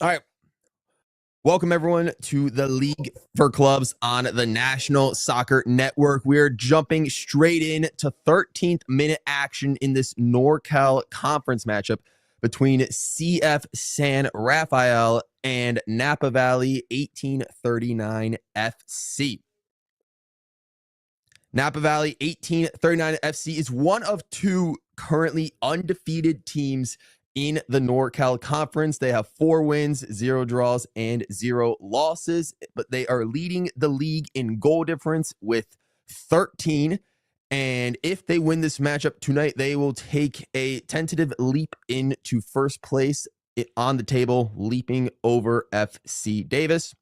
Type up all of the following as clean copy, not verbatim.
All right. Welcome, everyone, to the League for Clubs on the National Soccer Network. We're jumping straight in to 13th minute action in this NorCal conference matchup between CF San Rafael and Napa Valley 1839 FC. Napa Valley 1839 FC is one of two currently undefeated teams in the NorCal Conference. They have 4 wins, 0 draws, and 0 losses, but they are leading the league in goal difference with 13. And if they win this matchup tonight, they will take a tentative leap into first place on the table, leaping over FC Davis.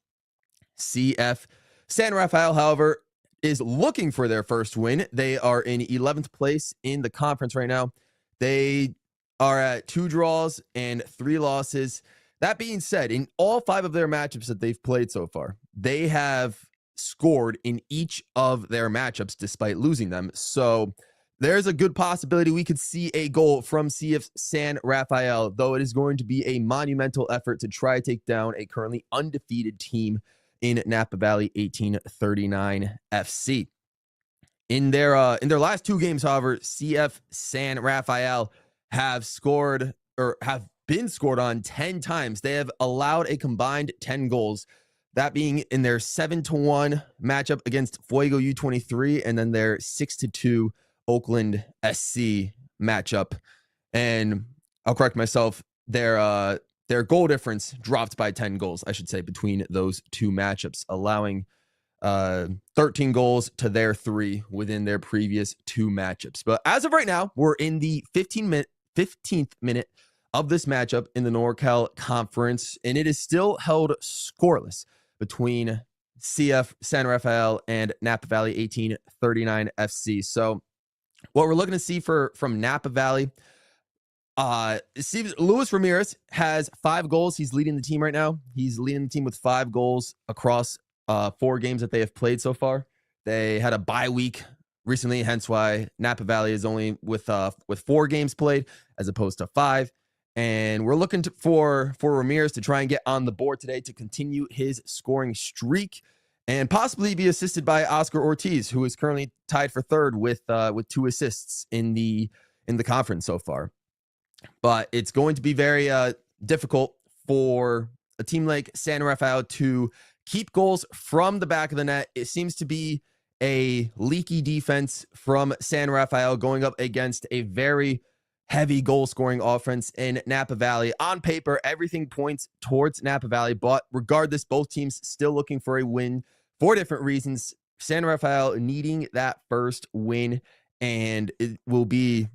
CF San Rafael, however, is looking for their first win. They are in 11th place in the conference right now. They are at 2 draws and 3 losses. That being said, in all 5 of their matchups that they've played so far, they have scored in each of their matchups despite losing them. So there's a good possibility we could see a goal from CF San Rafael, though it is going to be a monumental effort to try to take down a currently undefeated team in Napa Valley 1839 FC. In their last 2 games, however, CF San Rafael have scored or have been scored on 10 times. They have allowed a combined 10 goals, that being in their 7-1 matchup against Fuego U23 and then their 6-2 Oakland SC matchup. And I'll correct myself, their goal difference dropped by 10 goals, I should say, between those 2 matchups, allowing 13 goals to their 3 within their previous 2 matchups. But as of right now, we're in the 15th minute of this matchup in the NorCal Conference, and it is still held scoreless between CF San Rafael and Napa Valley 1839 FC. So what we're looking to see from Napa Valley, Luis Ramirez has 5 goals. He's leading the team right now. He's leading the team with 5 goals across 4 games that they have played so far. They had a bye week recently, hence why Napa Valley is only with 4 games played as opposed to 5. And we're looking for Ramirez to try and get on the board today to continue his scoring streak and possibly be assisted by Oscar Ortiz, who is currently tied for 3rd with 2 assists in the conference so far. But it's going to be very difficult for a team like San Rafael to keep goals from the back of the net. It seems to be a leaky defense from San Rafael going up against a very heavy goal-scoring offense in Napa Valley. On paper, everything points towards Napa Valley, but regardless, both teams still looking for a win for different reasons. San Rafael needing that first win, and it will be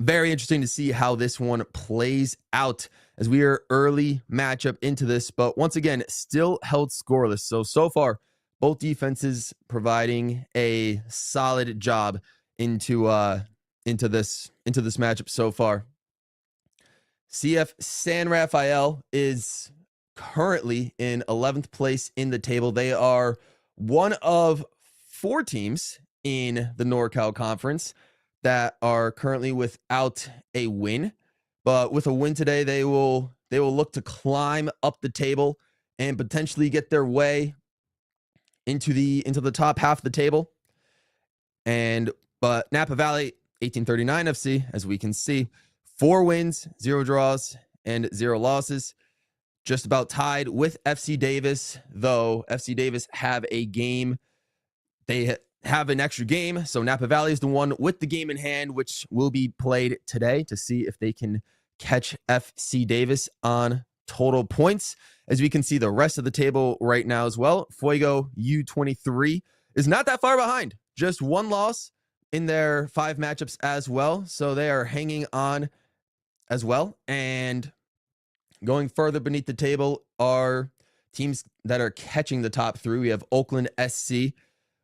very interesting to see how this one plays out as we are early matchup into this, but once again, still held scoreless. So far, both defenses providing a solid job into this matchup so far. CF San Rafael is currently in 11th place in the table. They are one of 4 teams in the NorCal Conference that are currently without a win, but with a win today, they will look to climb up the table and potentially get their way into the top half of the table. But Napa Valley 1839 FC, as we can see, 4 wins, 0 draws, and 0 losses, just about tied with FC Davis, though FC Davis have a game. They have an extra game, so Napa Valley is the one with the game in hand, which will be played today to see if they can catch FC Davis on total points. As we can see the rest of the table right now as well, Fuego U23 is not that far behind, just 1 loss in their 5 matchups as well, so they are hanging on as well. And going further beneath the table are teams that are catching the top 3. We have Oakland SC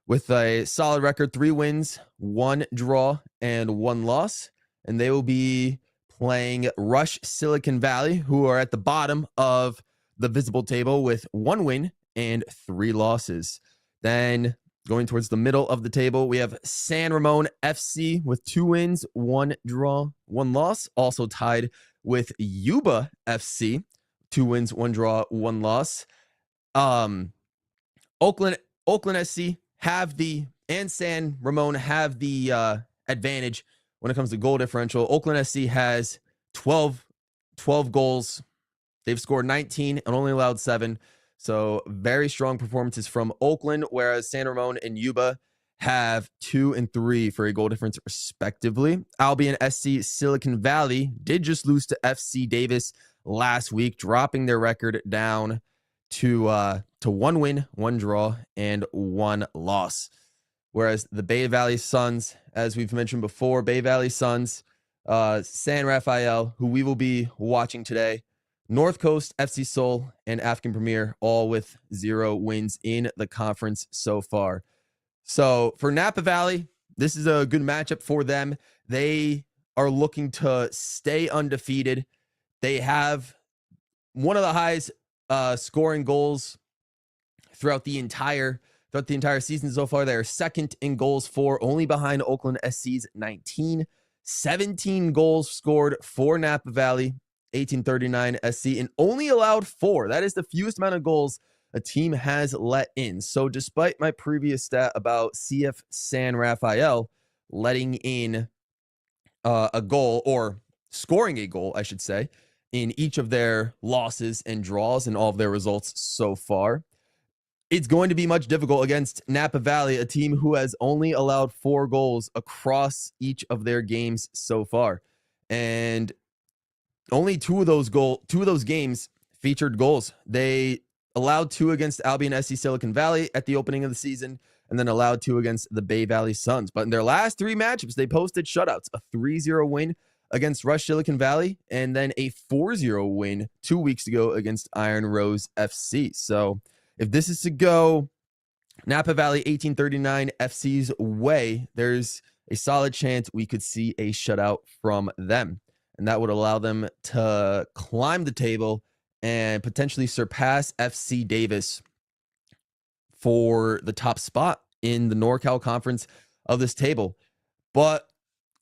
with a solid record, 3 wins, 1 draw, and 1 loss. And they will be playing Rush Silicon Valley, who are at the bottom of the visible table with 1 win and 3 losses. Then going towards the middle of the table, we have San Ramon FC with 2 wins, 1 draw, 1 loss, also tied with Yuba FC 2 wins, 1 draw, 1 loss. Oakland SC have and San Ramon have the advantage when it comes to goal differential. Oakland SC has 12 goals. They've scored 19 and only allowed 7. So very strong performances from Oakland, whereas San Ramon and Yuba have 2 and 3 for a goal difference respectively. Albion SC Silicon Valley did just lose to FC Davis last week, dropping their record down to 1 win, 1 draw, and 1 loss. Whereas the Bay Valley Suns, as we've mentioned before, Bay Valley Suns, San Rafael, who we will be watching today, North Coast, FC Seoul, and African Premier, all with 0 wins in the conference so far. So for Napa Valley, this is a good matchup for them. They are looking to stay undefeated. They have one of the highest scoring goals throughout the entire season so far. They are second in goals for, only behind Oakland SC's 19. 17 goals scored for Napa Valley, 1839 SC, and only allowed 4. That is the fewest amount of goals a team has let in. So despite my previous stat about CF San Rafael letting in a goal, or scoring a goal, I should say, in each of their losses and draws and all of their results so far, it's going to be much difficult against Napa Valley, a team who has only allowed 4 goals across each of their games so far. And only 2 of those games featured goals. They allowed 2 against Albion SC Silicon Valley at the opening of the season, and then allowed 2 against the Bay Valley Suns. But in their last 3 matchups, they posted shutouts, a 3-0 win against Rush Silicon Valley, and then a 4-0 win 2 weeks ago against Iron Rose FC. So if this is to go Napa Valley 1839 FC's way, there's a solid chance we could see a shutout from them. And that would allow them to climb the table and potentially surpass FC Davis for the top spot in the NorCal conference of this table. But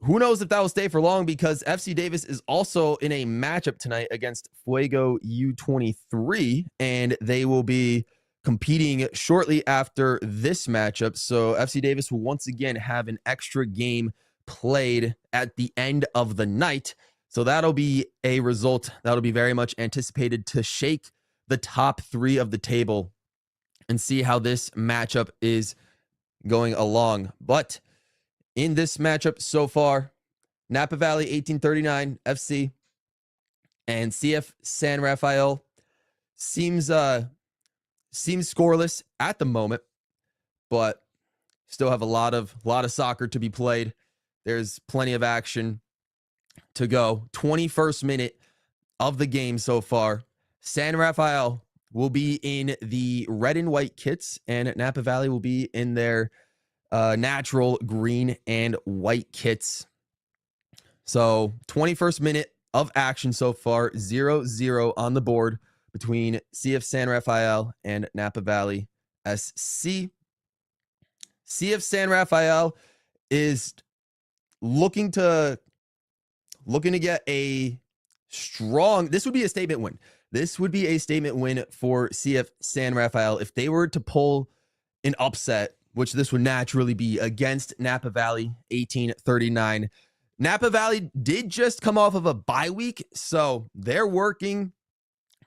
who knows if that will stay for long, because FC Davis is also in a matchup tonight against Fuego U23, and they will be competing shortly after this matchup. So FC Davis will once again have an extra game played at the end of the night. So that'll be a result that'll be very much anticipated to shake the top 3 of the table and see how this matchup is going along. But in this matchup so far, Napa Valley 1839 FC and CF San Rafael seems scoreless at the moment, but still have a lot of soccer to be played. There's plenty of action to go. 21st minute of the game so far. San Rafael will be in the red and white kits, and Napa Valley will be in their natural green and white kits. So 21st minute of action so far, 0-0 on the board between CF San Rafael and Napa Valley SC. CF San Rafael is looking to get a strong, this would be a statement win. This would be a statement win for CF San Rafael if they were to pull an upset, which this would naturally be against Napa Valley 1839. Napa Valley did just come off of a bye week, so they're working.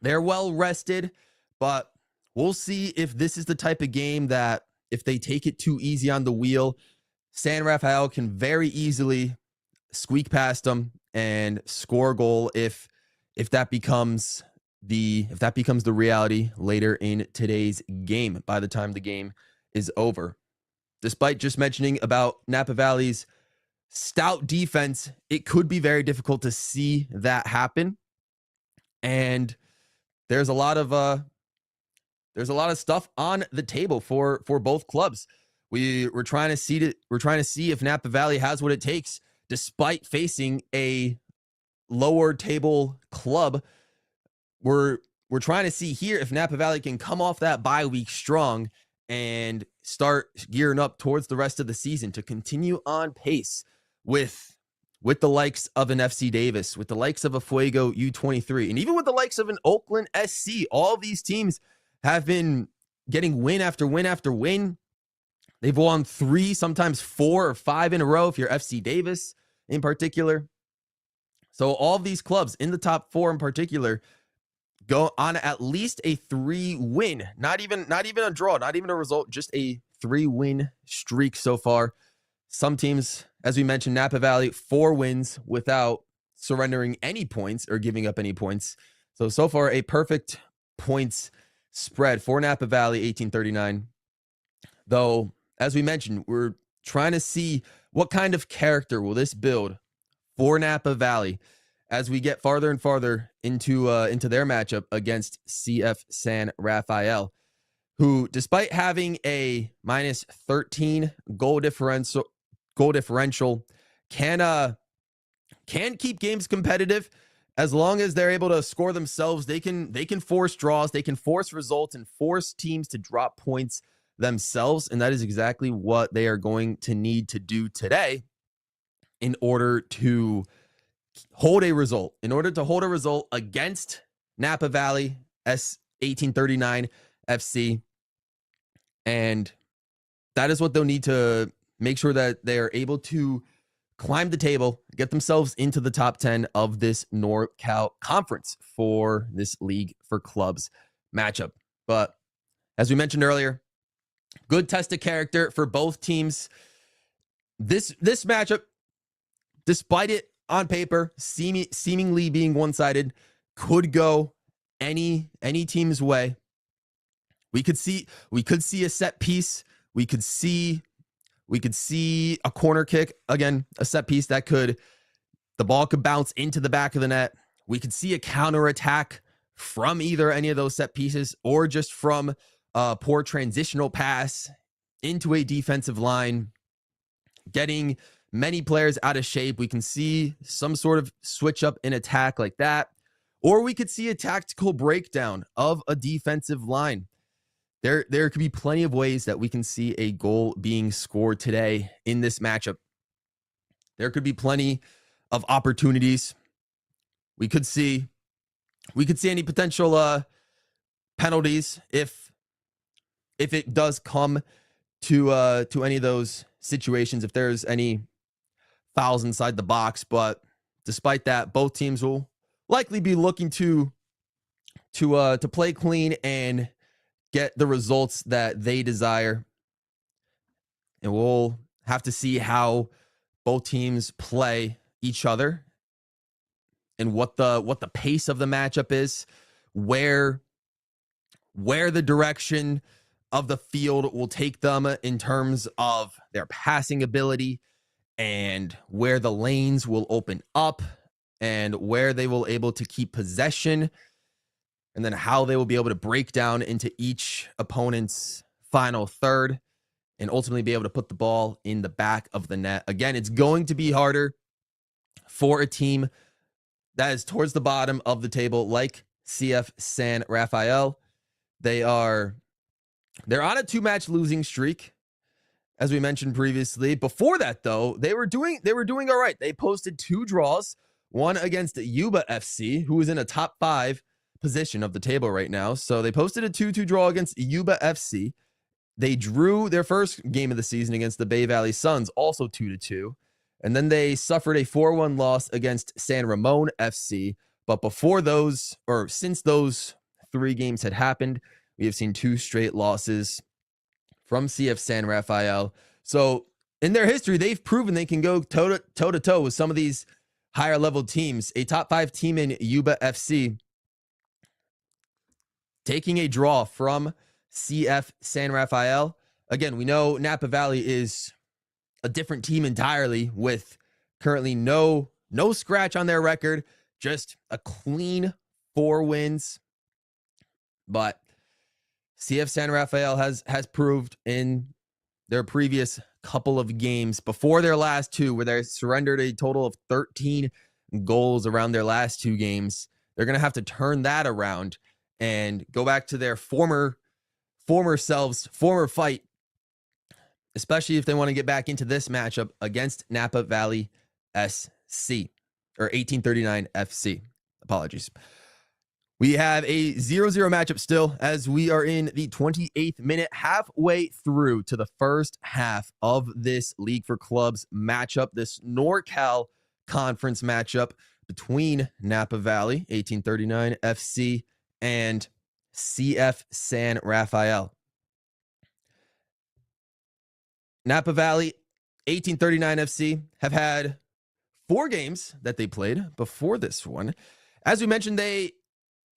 They're well rested, but we'll see if this is the type of game that if they take it too easy on the wheel, San Rafael can very easily squeak past them and score a goal if that becomes the reality later in today's game, by the time the game is over. Despite just mentioning about Napa Valley's stout defense, it could be very difficult to see that happen. And there's a lot of stuff on the table for both clubs. We're trying to see if Napa Valley has what it takes, despite facing a lower table club. We're trying to see here if Napa Valley can come off that bye week strong and start gearing up towards the rest of the season to continue on pace with with the likes of an FC Davis, with the likes of a Fuego U23, and even with the likes of an Oakland SC. All of these teams have been getting win after win after win. They've won 3, sometimes 4 or 5 in a row if you're FC Davis in particular. So all of these clubs in the top 4 in particular go on at least a 3-win, not even a draw, not even a result, just a 3-win streak so far. Some teams, as we mentioned, Napa Valley, 4 wins without surrendering any points or giving up any points. So far, a perfect points spread for Napa Valley, 1839. Though, as we mentioned, we're trying to see what kind of character will this build for Napa Valley as we get farther and farther into their matchup against CF San Rafael, who, despite having a minus 13 goal differential, can keep games competitive as long as they're able to score themselves. They can force draws, they can force results, and force teams to drop points themselves, and that is exactly what they are going to need to do today in order to hold a result. In order to hold a result against Napa Valley S1839 FC, and that is what they'll need to make sure that they are able to climb the table, get themselves into the top 10 of this NorCal conference for this League for Clubs matchup. But as we mentioned earlier, good test of character for both teams. This matchup, despite it on paper seemingly being one-sided, could go any team's way. We could see a set piece. We could see a corner kick, again, a set piece that the ball could bounce into the back of the net. We could see a counterattack from either any of those set pieces or just from a poor transitional pass into a defensive line, getting many players out of shape. We can see some sort of switch up in attack like that, or we could see a tactical breakdown of a defensive line. There could be plenty of ways that we can see a goal being scored today in this matchup. There could be plenty of opportunities. We could see any potential penalties if it does come to any of those situations, if there's any fouls inside the box. But despite that, both teams will likely be looking to play clean and get the results that they desire. And we'll have to see how both teams play each other and what the pace of the matchup is, where the direction of the field will take them in terms of their passing ability, and where the lanes will open up, and where they will able to keep possession, and then how they will be able to break down into each opponent's final third and ultimately be able to put the ball in the back of the net. Again, it's going to be harder for a team that is towards the bottom of the table like CF San Rafael. They're on a 2-match losing streak, as we mentioned previously. Before that, though, they were doing all right. They posted 2 draws, one against Yuba FC, who is in a top 5 position of the table right now. So they posted a 2-2 draw against Yuba FC. They drew their first game of the season against the Bay Valley Suns, also 2-2. And then they suffered a 4-1 loss against San Ramon FC. But before those, or since those 3 games had happened, we have seen 2 straight losses from CF San Rafael. So in their history, they've proven they can go toe-to-toe with some of these higher level teams. A top 5 team in Yuba FC taking a draw from CF San Rafael. Again, we know Napa Valley is a different team entirely, with currently no scratch on their record, just a clean 4 wins. But CF San Rafael has proved in their previous couple of games before their last 2, where they surrendered a total of 13 goals around their last 2 games. They're going to have to turn that around and go back to their former selves, former fight, especially if they want to get back into this matchup against Napa Valley SC. FC, or 1839 FC. Apologies. We have a 0-0 matchup still as we are in the 28th minute, halfway through to the first half of this League for Clubs matchup, this NorCal Conference matchup between Napa Valley, 1839 FC, and CF San Rafael. Napa Valley, 1839 FC have had 4 games that they played before this one. As we mentioned, they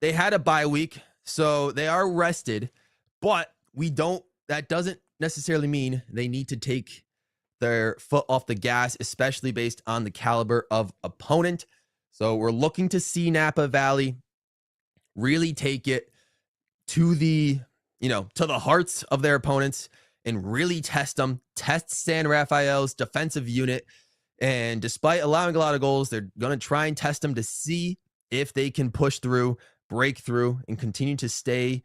had a bye week, so they are rested, but that doesn't necessarily mean they need to take their foot off the gas, especially based on the caliber of opponent. So we're looking to see Napa Valley really take it to the hearts of their opponents and really test San Rafael's defensive unit. And despite allowing a lot of goals, they're going to try and test them to see if they can push through, break through, and continue to stay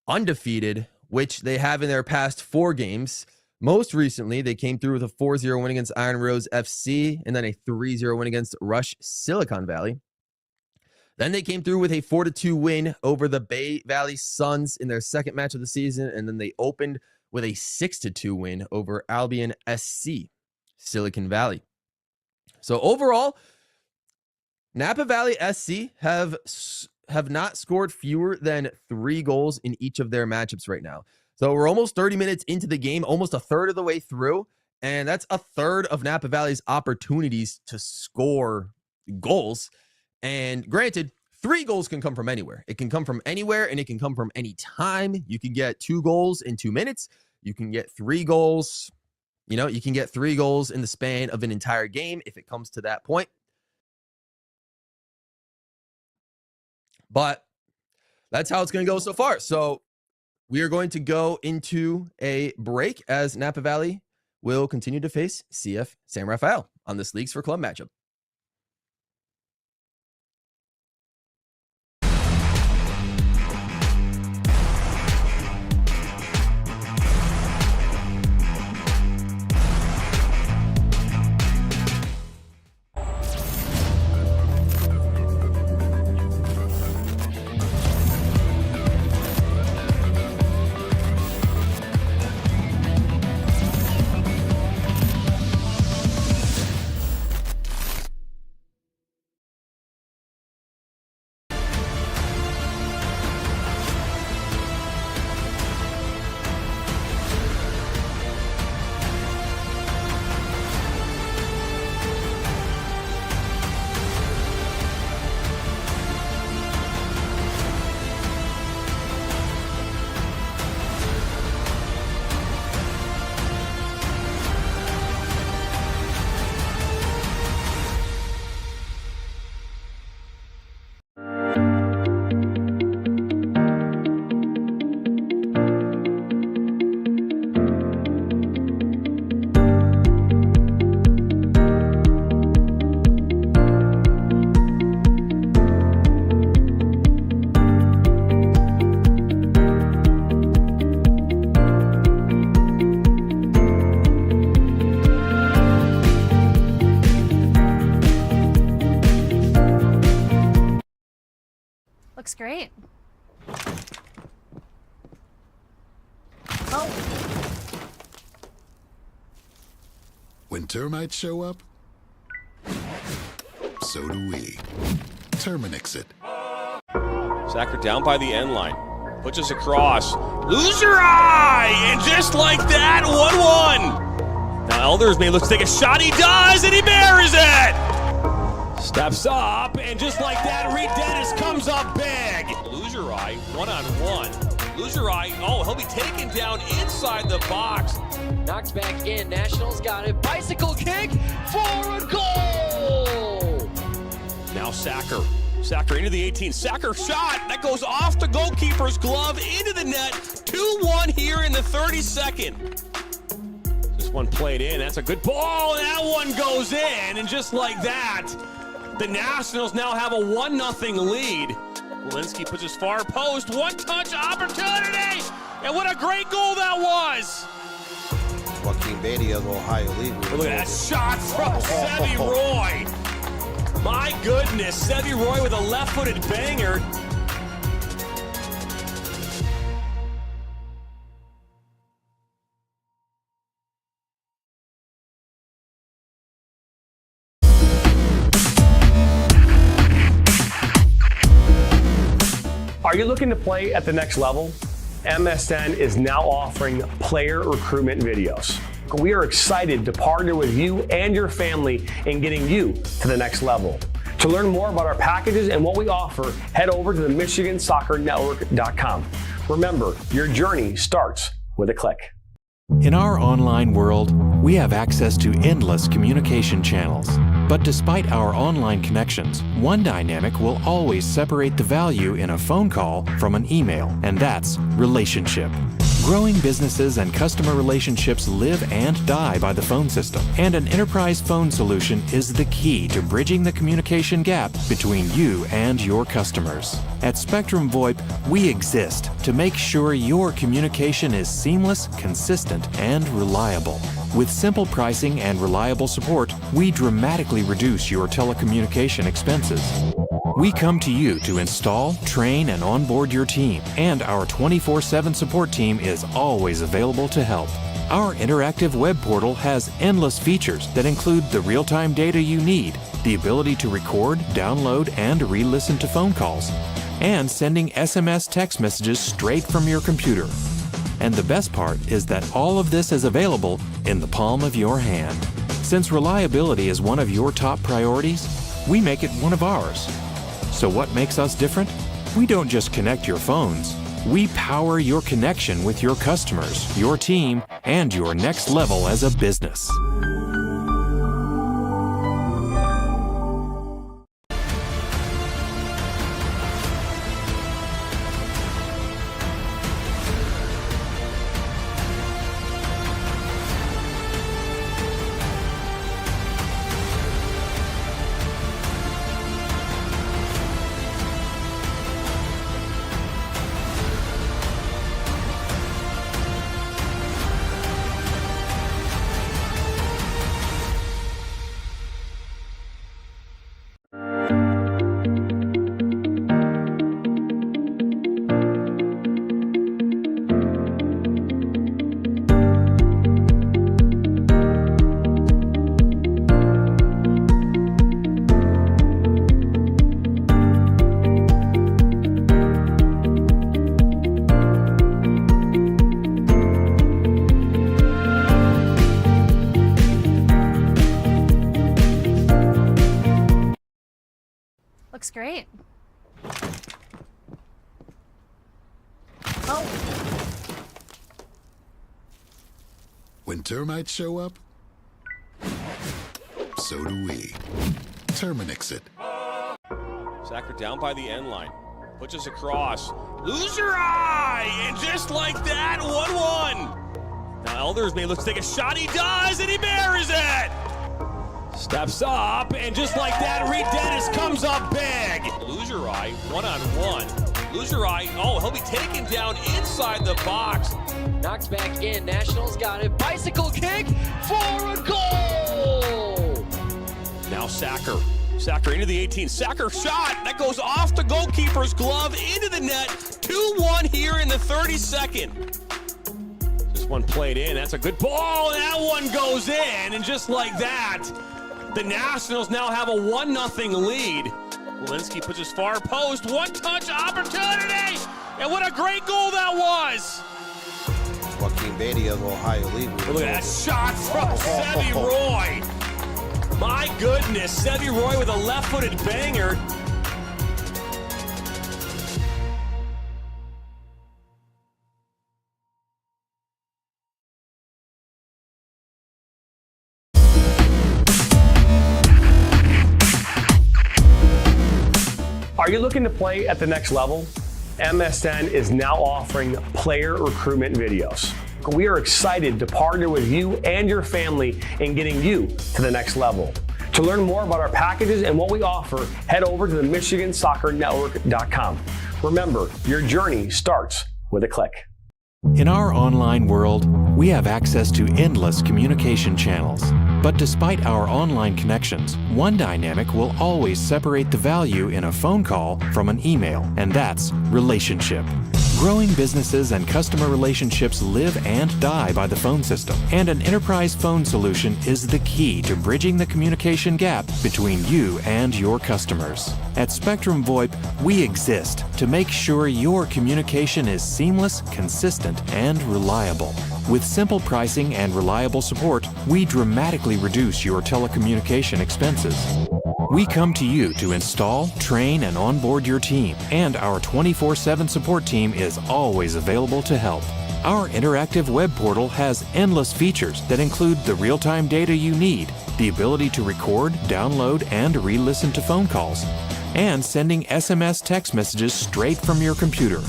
undefeated, which they have in their past 4 games. Most recently, they came through with a 4-0 win against Iron Rose FC and then a 3-0 win against Rush Silicon Valley. Then they came through with a 4-2 win over the Bay Valley Suns in their second match of the season, and then they opened with a 6-2 win over Albion SC, Silicon Valley. So overall, Napa Valley SC have not scored fewer than 3 goals in each of their matchups right now. So we're almost 30 minutes into the game, almost a third of the way through, and that's a third of Napa Valley's opportunities to score goals. And granted, 3 goals can come from anywhere. It can come from anywhere, and it can come from any time. You can get 2 goals in 2 minutes. You can get 3 goals. You can get 3 goals in the span of an entire game if it comes to that point. But that's how it's going to go so far. So we are going to go into a break as Napa Valley will continue to face CF San Rafael on this Leagues for Club matchup. Looks great. Oh. When termites show up, so do we. Terminix it. Sacker down by the end line. Pushes across. Loser eye! And just like that, 1-1. Now Elders may look to take a shot. He does, and he buries it! Steps up, and just like that, Reed Dennis comes up big. Loser eye, 1-on-1. Loser eye, he'll be taken down inside the box. Knocked back in, Nationals got it. Bicycle kick for a goal! Now Sacker. Sacker into the 18. Sacker shot. That goes off the goalkeeper's glove into the net. 2-1 here in the 32nd. This one played in. That's a good ball. And that one goes in. And just like that, the Nationals now have a 1-0 lead. Walensky puts his far post. One-touch opportunity. And what a great goal that was. Joaquin Beatty of the Ohio League. Look at that shot from Sevi Roy. My goodness, Sevy Roy with a left-footed banger. Are you looking to play at the next level? MSN is now offering player recruitment videos. We are excited to partner with you and your family in getting you to the next level. To learn more about our packages and what we offer, head over to the MichiganSoccerNetwork.com. Remember, your journey starts with a click. In our online world, we have access to endless communication channels. But despite our online connections, one dynamic will always separate the value in a phone call from an email, and that's relationship. Growing businesses and customer relationships live and die by the phone system, and an enterprise phone solution is the key to bridging the communication gap between you and your customers. At Spectrum VoIP, we exist to make sure your communication is seamless, consistent, and reliable. With simple pricing and reliable support, we dramatically reduce your telecommunication expenses. We come to you to install, train, and onboard your team, and our 24/7 support team is always available to help. Our interactive web portal has endless features that include the real-time data you need, the ability to record, download, and re-listen to phone calls, and sending SMS text messages straight from your computer. And the best part is that all of this is available in the palm of your hand. Since reliability is one of your top priorities, we make it one of ours. So what makes us different? We don't just connect your phones. We power your connection with your customers, your team, and your next level as a business. Looks great. Oh. When termites show up, so do we. Terminix it. Sacker down by the end line. Puts us across. Loser eye! And just like that, 1-1. Now Elders may look to take a shot. He does, and he buries it! Steps up, and just like that, Reed Dennis comes up big. Loser eye, one-on-one. Loser eye, oh, he'll be taken down inside the box. Knocked back in, Nationals got it. Bicycle kick for a goal! Now Sacker. Sacker into the 18. Sacker shot. That goes off the goalkeeper's glove into the net. 2-1 here in the 32nd. Just one played in. That's a good ball. And that one goes in. And just like that, the Nationals now have a 1-0 lead. Walensky puts his far post. One-touch opportunity. And what a great goal that was. Joaquin Beatty of Ohio League. Look at that shot from Sevy Roy. My goodness, Sevy Roy with a left-footed banger. Are you looking to play at the next level? MSN is now offering player recruitment videos. We are excited to partner with you and your family in getting you to the next level. To learn more about our packages and what we offer, head over to the MichiganSoccerNetwork.com. Remember, your journey starts with a click. In our online world, we have access to endless communication channels. But despite our online connections, one dynamic will always separate the value in a phone call from an email, and that's relationship. Growing businesses and customer relationships live and die by the phone system, and an enterprise phone solution is the key to bridging the communication gap between you and your customers. At Spectrum VoIP, we exist to make sure your communication is seamless, consistent, and reliable. With simple pricing and reliable support, we dramatically reduce your telecommunication expenses. We come to you to install, train, and onboard your team, and our 24/7 support team is always available to help. Our interactive web portal has endless features that include the real-time data you need, the ability to record, download, and re-listen to phone calls, and sending SMS text messages straight from your computer.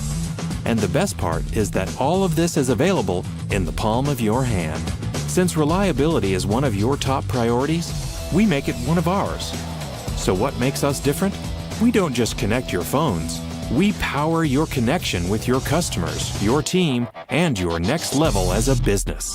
And the best part is that all of this is available in the palm of your hand. Since reliability is one of your top priorities, we make it one of ours. So what makes us different? We don't just connect your phones. We power your connection with your customers, your team, and your next level as a business.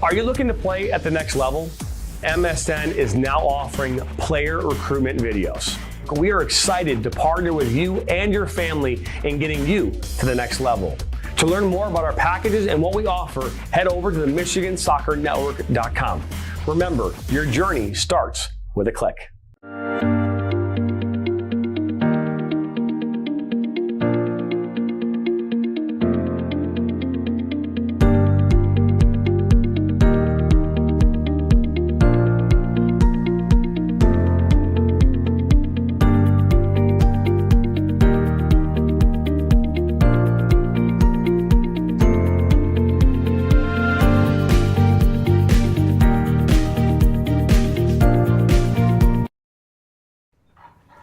Are you looking to play at the next level? MSN is now offering player recruitment videos. We are excited to partner with you and your family in getting you to the next level. To learn more about our packages and what we offer, head over to the MichiganSoccerNetwork.com. Remember, your journey starts with a click.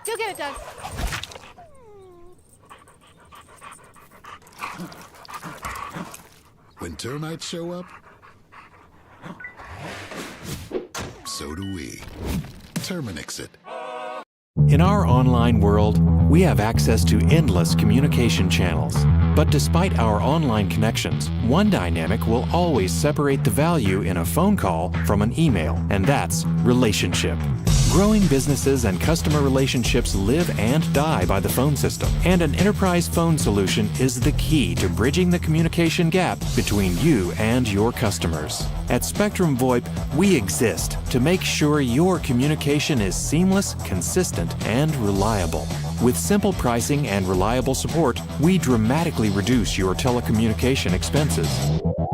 You'll get it, Doug. When termites show up, so do we. Terminix it. In our online world, we have access to endless communication channels. But despite our online connections, one dynamic will always separate the value in a phone call from an email, and that's relationship. Growing businesses and customer relationships live and die by the phone system, and an enterprise phone solution is the key to bridging the communication gap between you and your customers. At Spectrum VoIP, we exist to make sure your communication is seamless, consistent, and reliable. With simple pricing and reliable support, we dramatically reduce your telecommunication expenses.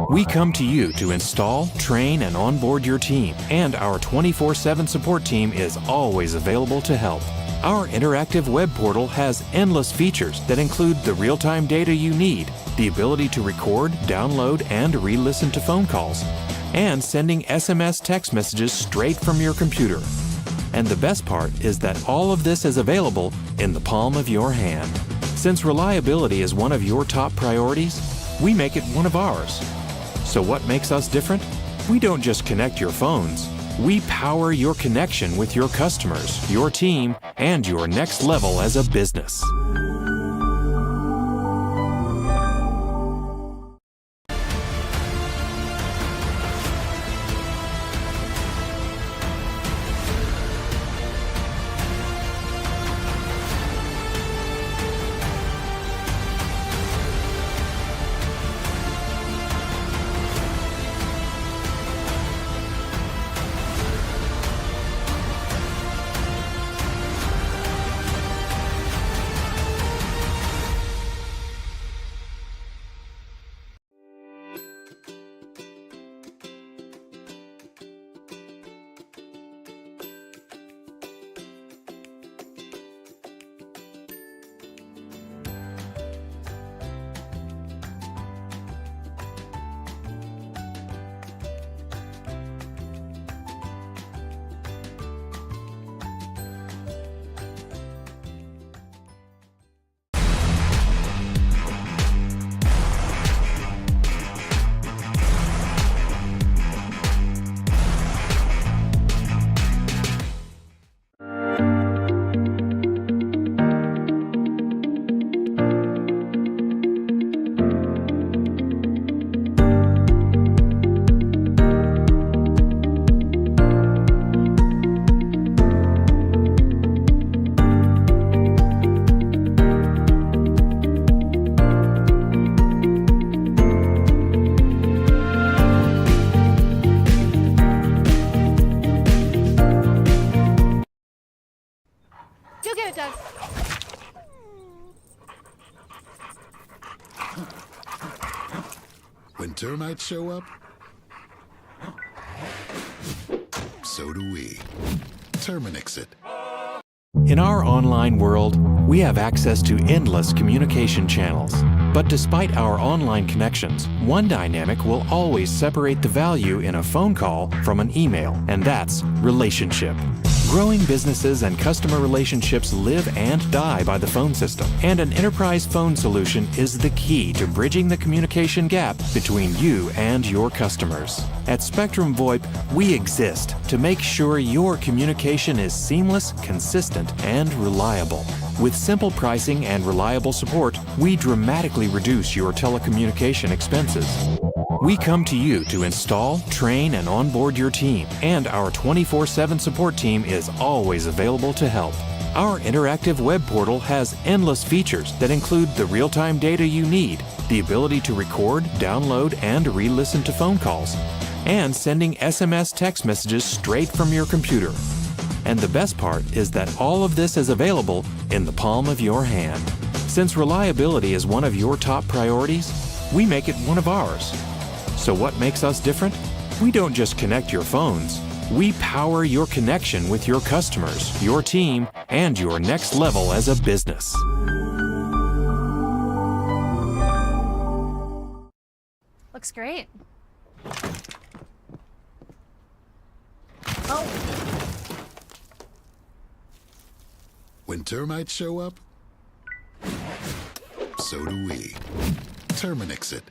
We come to you to install, train, and onboard your team, and our 24/7 support team is always available to help. Our interactive web portal has endless features that include the real-time data you need, the ability to record, download, and re-listen to phone calls, and sending SMS text messages straight from your computer. And the best part is that all of this is available in the palm of your hand. Since reliability is one of your top priorities, we make it one of ours. So what makes us different? We don't just connect your phones. We power your connection with your customers, your team, and your next level as a business. You'll get it done. When termites show up, so do we. Terminix it. In our online world, we have access to endless communication channels. But despite our online connections, one dynamic will always separate the value in a phone call from an email, and that's relationship. Growing businesses and customer relationships live and die by the phone system, and an enterprise phone solution is the key to bridging the communication gap between you and your customers. At Spectrum VoIP, we exist to make sure your communication is seamless, consistent, and reliable. With simple pricing and reliable support, we dramatically reduce your telecommunication expenses. We come to you to install, train, and onboard your team, and our 24/7 support team is always available to help. Our interactive web portal has endless features that include the real-time data you need, the ability to record, download, and re-listen to phone calls, and sending SMS text messages straight from your computer. And the best part is that all of this is available in the palm of your hand. Since reliability is one of your top priorities, we make it one of ours. So what makes us different? We don't just connect your phones. We power your connection with your customers, your team, and your next level as a business. Looks great. When termites show up, so do we. Terminix it.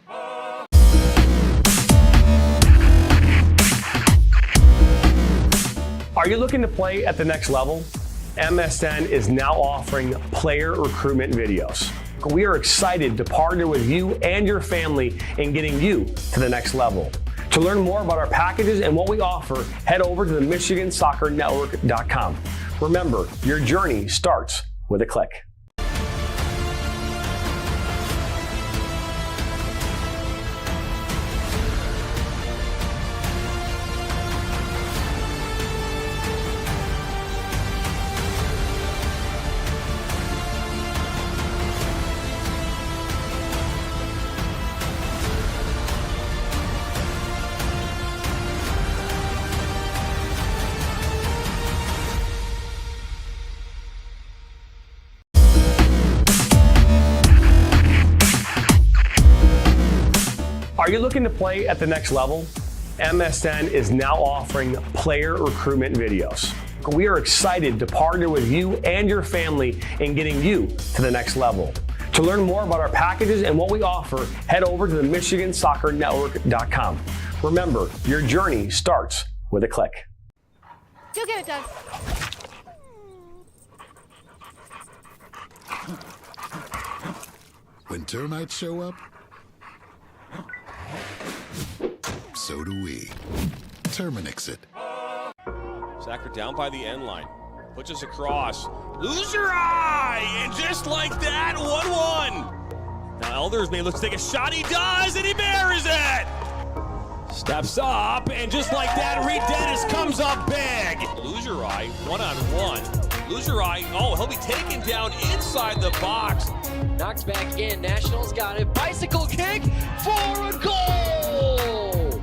Are you looking to play at the next level? MSN is now offering player recruitment videos. We are excited to partner with you and your family in getting you to the next level. To learn more about our packages and what we offer, head over to the MichiganSoccerNetwork.com. Remember, your journey starts with a click. Are you looking to play at the next level? MSN is now offering player recruitment videos. We are excited to partner with you and your family in getting you to the next level. To learn more about our packages and what we offer, head over to the MichiganSoccerNetwork.com. Remember, your journey starts with a click. Go get it, Doug. When termites show up, so do we. Terminix it. Sacker down by the end line. Puts us across. Loser eye! And just like that, 1-1. Now Elders may look to take a shot. He does, and he buries it! Steps up, and just like that, Reed Dennis comes up big. Loser eye, 1-on-1. Loser eye, oh, he'll be taken down inside the box. Knocks back in. Nationals got it. Bicycle kick for a goal!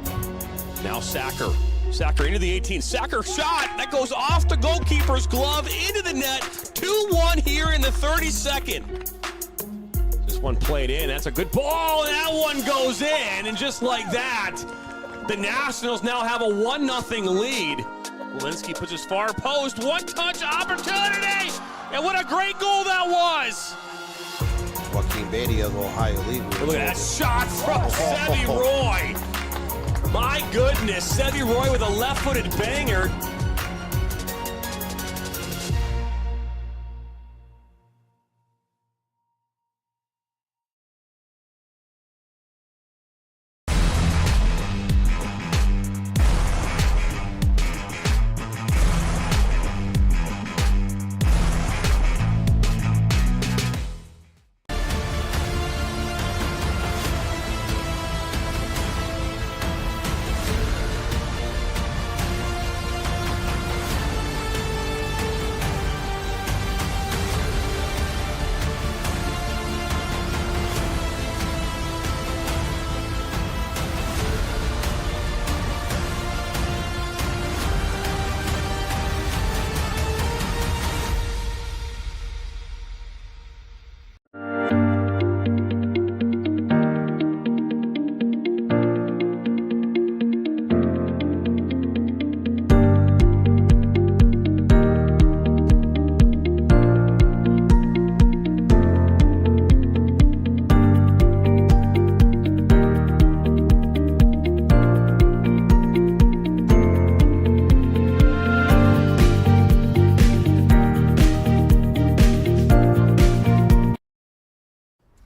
Now Sacker. Sacker into the 18. Sacker shot. That goes off the goalkeeper's glove into the net. 2-1 here in the 32nd. Just one played in. That's a good ball. And that one goes in. And just like that, the Nationals now have a 1-0 lead. Walensky puts his far post. One-touch opportunity. And what a great goal that was. Joaquin Beatty of Ohio League. Look at that shot from Sevy Roy. My goodness, Sevy Roy with a left-footed banger.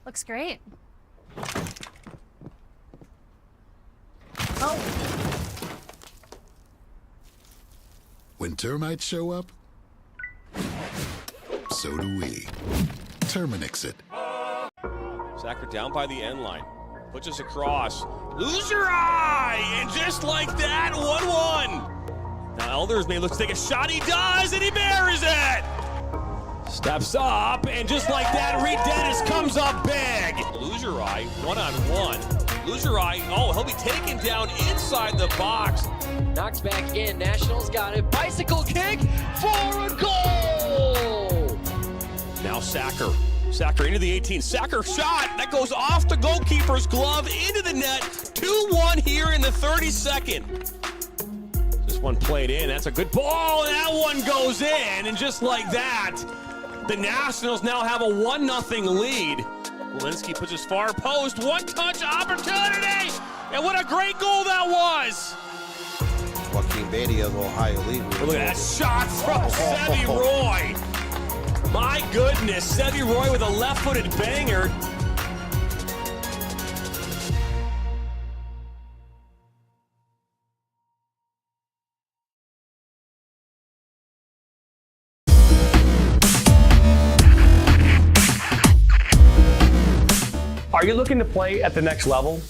Looks great. Oh. When termites show up, so do we. Terminix it. Sacker down by the end line. Puts us across. Loser eye! And just like that, 1-1. Now Elders may look to take a shot. He does, and he buries it! Steps up, and just like that, Reed Dennis comes up big. Loser eye, 1-on-1. Loser eye, oh, he'll be taken down inside the box. Knocks back in. Nationals got it. Bicycle kick for a goal! Now Sacker. Sacker into the 18. Sacker shot. That goes off the goalkeeper's glove into the net. 2-1 here in the 32nd. This one played in. That's a good ball. And that one goes in. And just like that, the Nationals now have a 1-0 lead. Walensky puts his far post. One-touch opportunity. And what a great goal that was. Joaquin Beatty of Ohio League. Look at that shot from Sevy Roy. My goodness, Sevy Roy with a left-footed banger. Are you looking to play at the next level?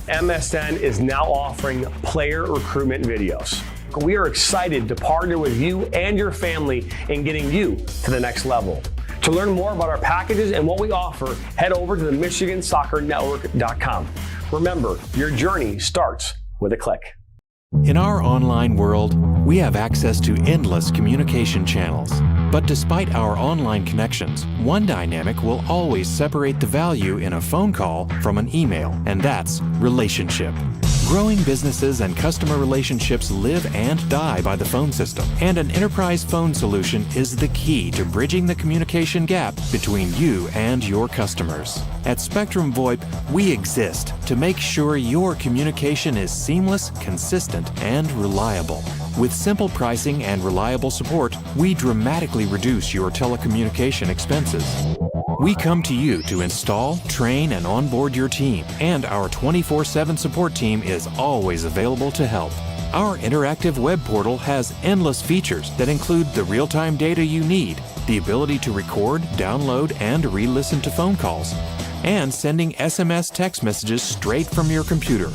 MSN is now offering player recruitment videos. We are excited to partner with you and your family in getting you to the next level. To learn more about our packages and what we offer, head over to the MichiganSoccerNetwork.com. Remember, your journey starts with a click. In our online world, we have access to endless communication channels. But despite our online connections, one dynamic will always separate the value in a phone call from an email, and that's relationship. Growing businesses and customer relationships live and die by the phone system, and an enterprise phone solution is the key to bridging the communication gap between you and your customers. At Spectrum VoIP, we exist to make sure your communication is seamless, consistent, and reliable. With simple pricing and reliable support, we dramatically reduce your telecommunication expenses. We come to you to install, train, and onboard your team, and our 24/7 support team is always available to help. Our interactive web portal has endless features that include the real-time data you need, the ability to record, download, and re-listen to phone calls, and sending SMS text messages straight from your computer.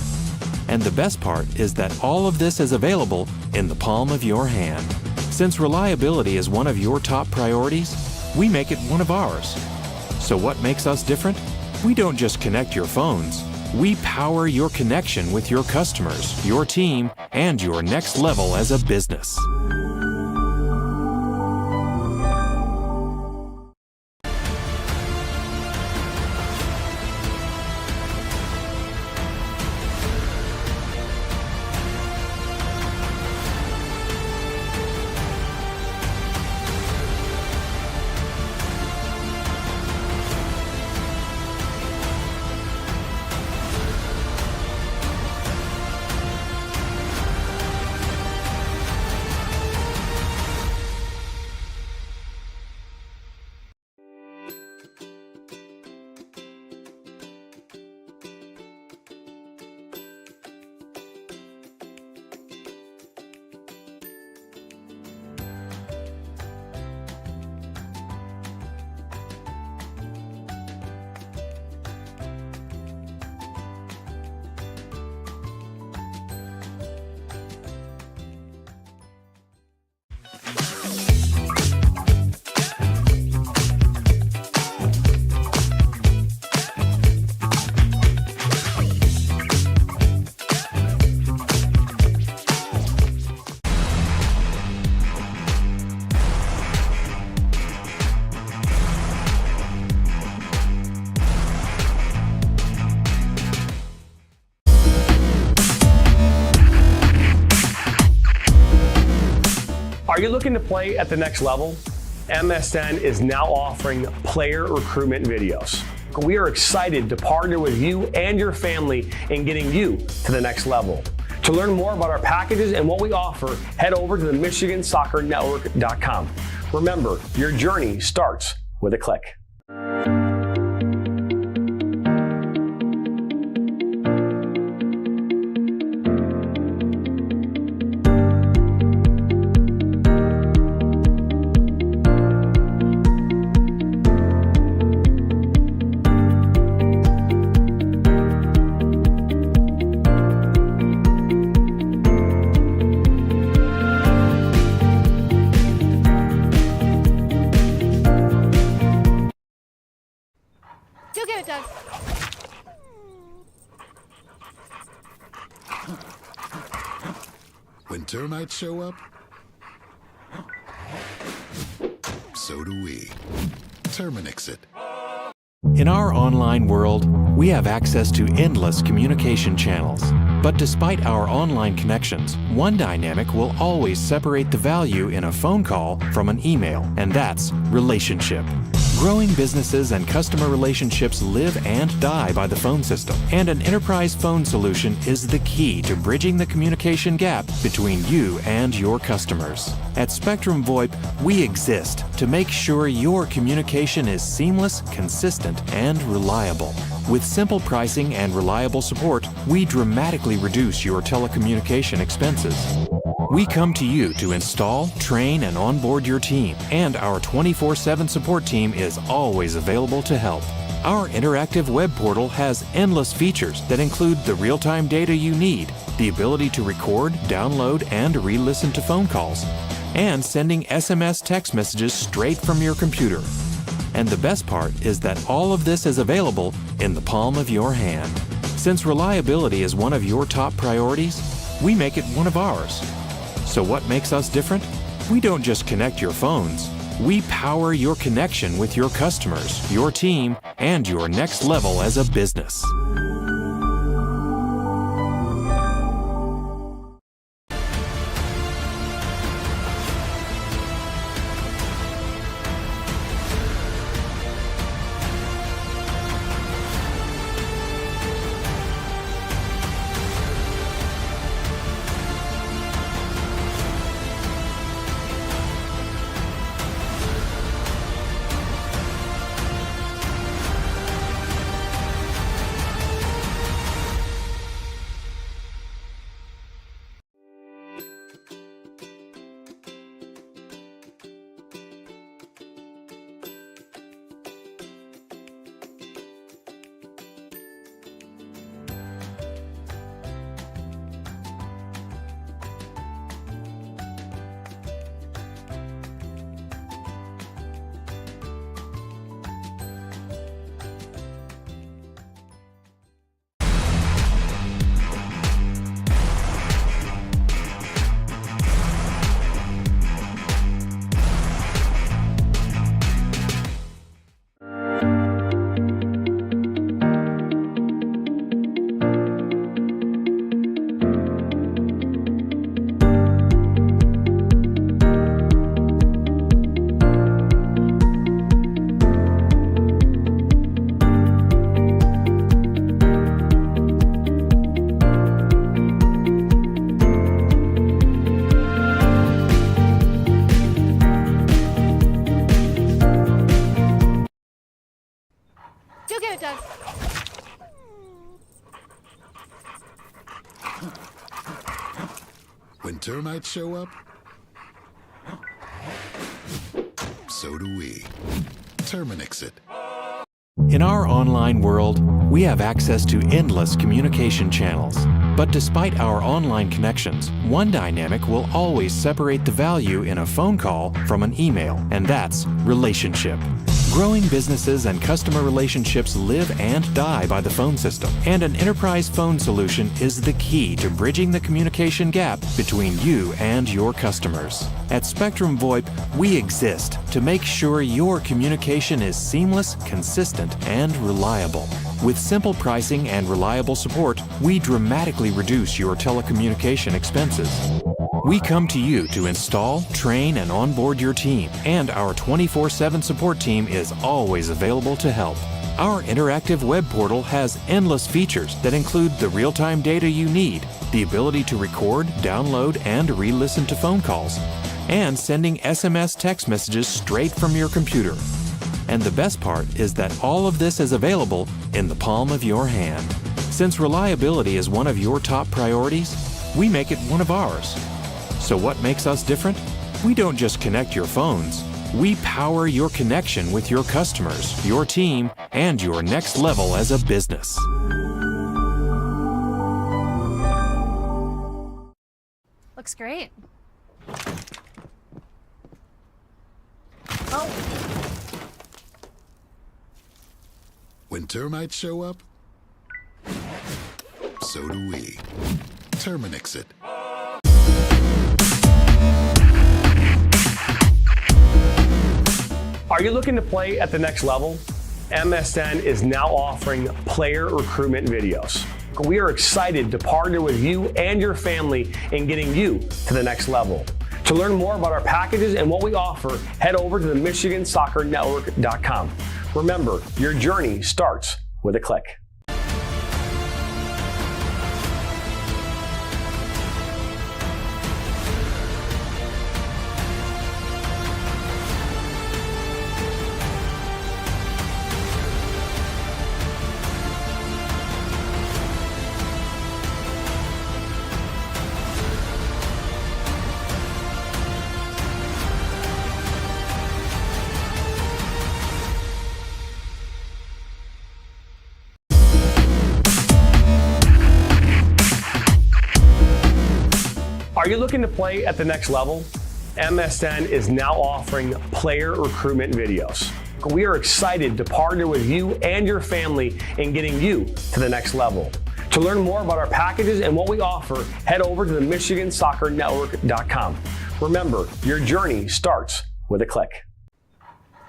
And the best part is that all of this is available in the palm of your hand. Since reliability is one of your top priorities, we make it one of ours. So what makes us different? We don't just connect your phones. We power your connection with your customers, your team, and your next level as a business. Are you looking to play at the next level? MSN is now offering player recruitment videos. We are excited to partner with you and your family in getting you to the next level. To learn more about our packages and what we offer, head over to the MichiganSoccerNetwork.com. Remember, your journey starts with a click. Go get it, Doug. When termites show up, so do we. Terminix it. In our online world, we have access to endless communication channels. But despite our online connections, one dynamic will always separate the value in a phone call from an email, and that's relationship. Growing businesses and customer relationships live and die by the phone system, and an enterprise phone solution is the key to bridging the communication gap between you and your customers. At Spectrum VoIP, we exist to make sure your communication is seamless, consistent, and reliable. With simple pricing and reliable support, we dramatically reduce your telecommunication expenses. We come to you to install, train, and onboard your team, and our 24/7 support team is always available to help. Our interactive web portal has endless features that include the real-time data you need, the ability to record, download, and re-listen to phone calls, and sending SMS text messages straight from your computer. And the best part is that all of this is available in the palm of your hand. Since reliability is one of your top priorities, we make it one of ours. So what makes us different? We don't just connect your phones. We power your connection with your customers, your team, and your next level as a business. When termites show up, so do we. Terminix it. In our online world, we have access to endless communication channels. But despite our online connections, one dynamic will always separate the value in a phone call from an email, and that's relationship. Growing businesses and customer relationships live and die by the phone system, and an enterprise phone solution is the key to bridging the communication gap between you and your customers. At Spectrum VoIP, we exist to make sure your communication is seamless, consistent, and reliable. With simple pricing and reliable support, we dramatically reduce your telecommunication expenses. We come to you to install, train, and onboard your team, and our 24/7 support team is always available to help. Our interactive web portal has endless features that include the real-time data you need, the ability to record, download, and re-listen to phone calls, and sending SMS text messages straight from your computer. And the best part is that all of this is available in the palm of your hand. Since reliability is one of your top priorities, we make it one of ours. So what makes us different? We don't just connect your phones. We power your connection with your customers, your team, and your next level as a business. Looks great. When termites show up, so do we. Terminix it. Are you looking to play at the next level? MSN is now offering player recruitment videos. We are excited to partner with you and your family in getting you to the next level. To learn more about our packages and what we offer, head over to the MichiganSoccerNetwork.com. Remember, your journey starts with a click. Are you looking to play at the next level? MSN is now offering player recruitment videos. We are excited to partner with you and your family in getting you to the next level. To learn more about our packages and what we offer, head over to the MichiganSoccerNetwork.com. Remember, your journey starts with a click.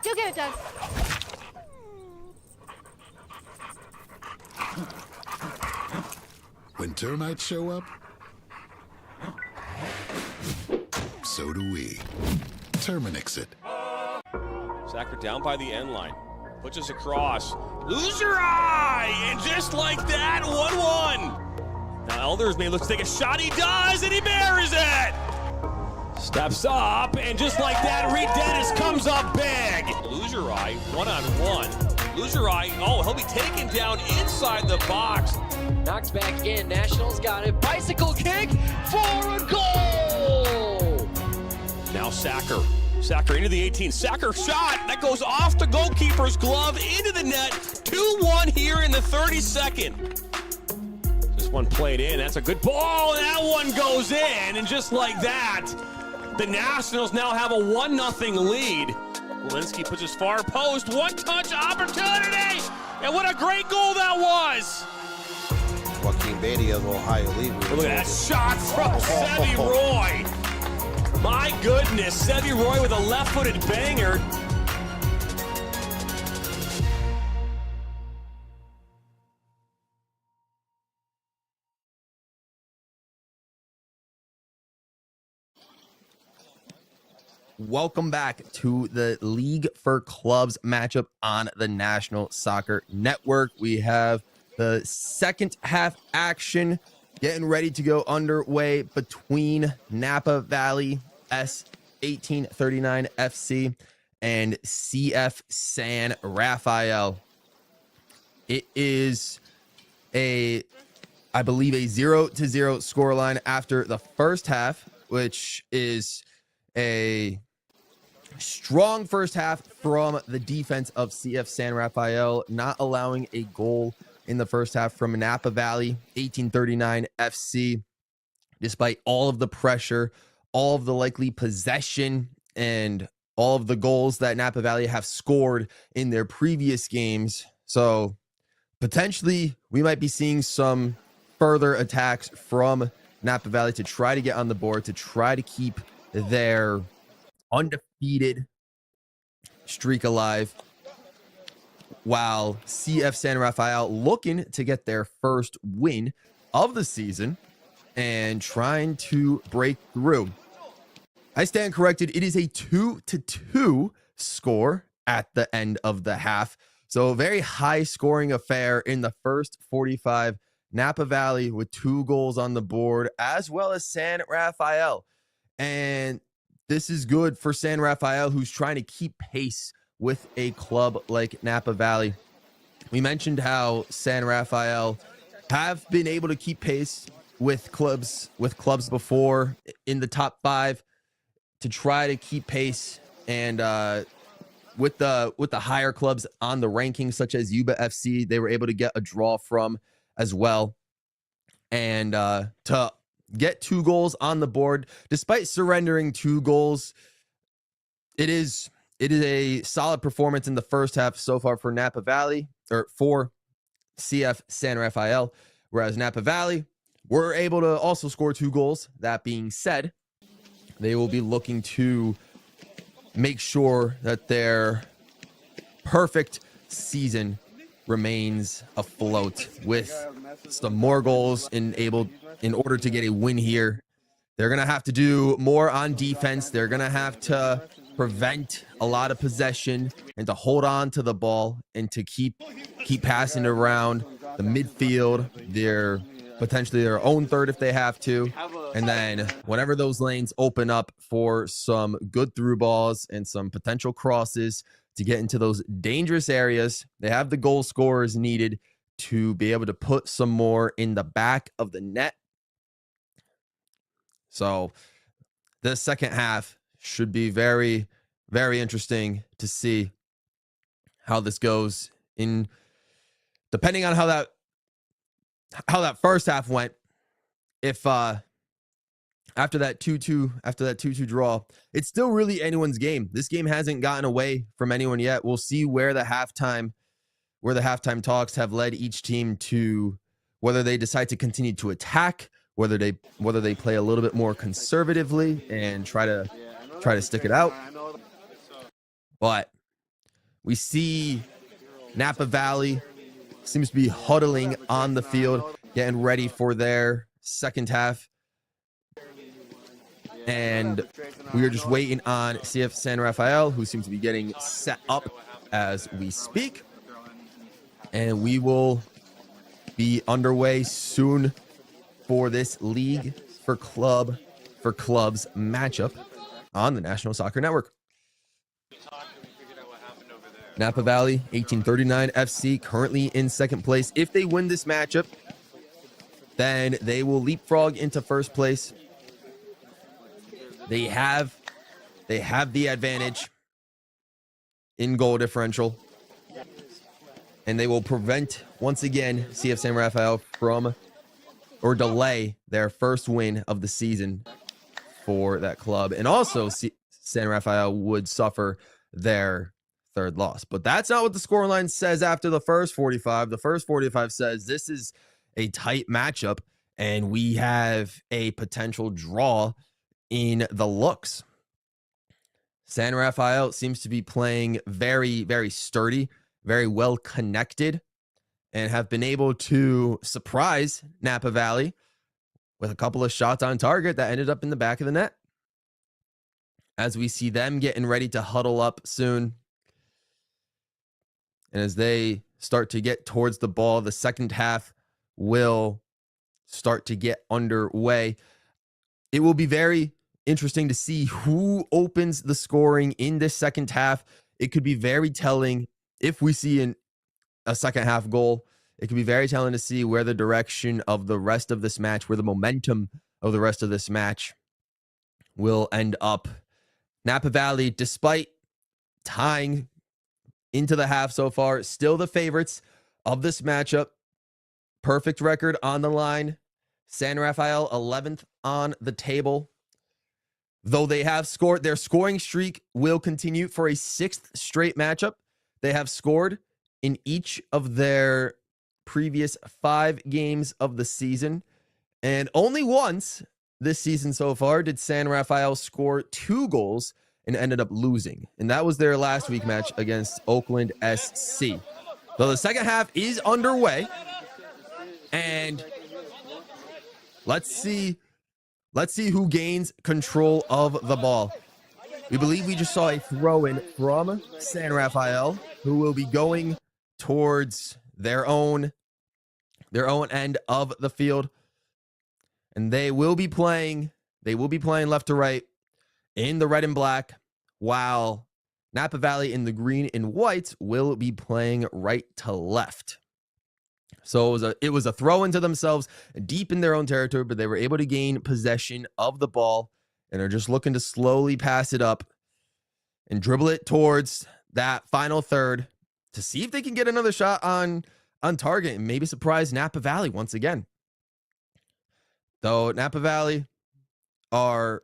Go get it, Doug. When termites show up, so do we. Terminix it. Sacker down by the end line. Puts us across. Loser eye! And just like that, 1-1. Now Elders may look to take a shot. He does, and he buries it! Steps up, and just like that, Reed Dennis comes up big. Loser eye, 1-on-1. Loser eye, oh, he'll be taken down inside the box. Knocked back in. Nationals got it. Bicycle kick for a goal! Now Sacker. Sacker into the 18. Sacker shot. That goes off the goalkeeper's glove into the net. 2-1 here in the 32nd. This one played in. That's a good ball. And that one goes in. And just like that, the Nationals now have a 1-0 lead. Walensky puts his far post. One-touch opportunity. And what a great goal that was. Joaquin Beatty of Ohio League. Look at that shot from Sevi Roy. My goodness, Sevi Roy with a left-footed banger. Welcome back to the League for Clubs matchup on the National Soccer Network. We have the second half action getting ready to go underway between Napa Valley S1839 FC and CF San Rafael. It is I believe a 0-0 scoreline after the first half. which is a strong first half from the defense of CF San Rafael, not allowing a goal in the first half from Napa Valley, 1839 FC. Despite all of the pressure, all of the likely possession, and all of the goals that Napa Valley have scored in their previous games. So potentially we might be seeing some further attacks from Napa Valley to try to get on the board, to try to keep their undefeated streak alive, while CF San Rafael looking to get their first win of the season and trying to break through. I stand corrected. It is a 2-2 score at the end of the half. So a very high scoring affair in the first 45. Napa Valley with 2 goals on the board, as well as San Rafael. And this is good for San Rafael, who's trying to keep pace with a club like Napa Valley. We mentioned how San Rafael have been able to keep pace with clubs before in the top 5, to try to keep pace and with the higher clubs on the rankings, such as Yuba FC, they were able to get a draw from as well. And to get 2 goals on the board, despite surrendering 2 goals, it is a solid performance in the first half so far for Napa Valley, or for CF San Rafael, whereas Napa Valley were able to also score 2 goals. That being said, they will be looking to make sure that their perfect season remains afloat with some more goals in order to get a win here. They're going to have to do more on defense. They're going to have to prevent a lot of possession and to hold on to the ball and to keep passing around the midfield, potentially their own third if they have to. And then whenever those lanes open up for some good through balls and some potential crosses to get into those dangerous areas, they have the goal scorers needed to be able to put some more in the back of the net. So the second half should be very, very interesting to see how this goes, in depending on how that first half went. If after that 2-2 draw, it's still really anyone's game. This game hasn't gotten away from anyone yet. We'll see where the halftime talks have led each team to, whether they decide to continue to attack, whether they play a little bit more conservatively and try to stick it out. But we see Napa Valley seems to be huddling on the field, getting ready for their second half. And we are just waiting on CF San Rafael, who seems to be getting set up as we speak. And we will be underway soon for this League for Clubs matchup on the National Soccer Network. Napa Valley, 1839 FC, currently in second place. If they win this matchup, then they will leapfrog into first place. They have the advantage in goal differential, and they will prevent, once again, CF San Rafael from, or delay their first win of the season for that club. And also San Rafael would suffer their third loss. But that's not what the scoreline says after the first 45. The first 45 says this is a tight matchup and we have a potential draw in the looks. San Rafael seems to be playing very, very sturdy, very well connected, and have been able to surprise Napa Valley with a couple of shots on target that ended up in the back of the net. As we see them getting ready to huddle up soon, and as they start to get towards the ball, the second half will start to get underway. It will be very interesting to see who opens the scoring in this second half. It could be very telling if we see a second half goal. It could be very telling to see where the direction of the rest of this match, where the momentum of the rest of this match will end up Napa Valley, despite tying into the half so far, still the favorites of this matchup. Perfect record on the line. San Rafael 11th on the table. Though they have scored, their scoring streak will continue for a 6th straight matchup. They have scored in each of their previous 5 games of the season. And only once this season so far did San Rafael score 2 goals and ended up losing. And that was their last week match against Oakland SC. So the second half is underway. And let's see who gains control of the ball. We believe we just saw a throw-in from San Rafael, who will be going towards their own end of the field. And they will be playing left to right in the red and black, while Napa Valley in the green and white will be playing right to left. So it was a throw into themselves deep in their own territory, but they were able to gain possession of the ball and are just looking to slowly pass it up and dribble it towards that final third to see if they can get another shot on target and maybe surprise Napa Valley once again. Though Napa Valley are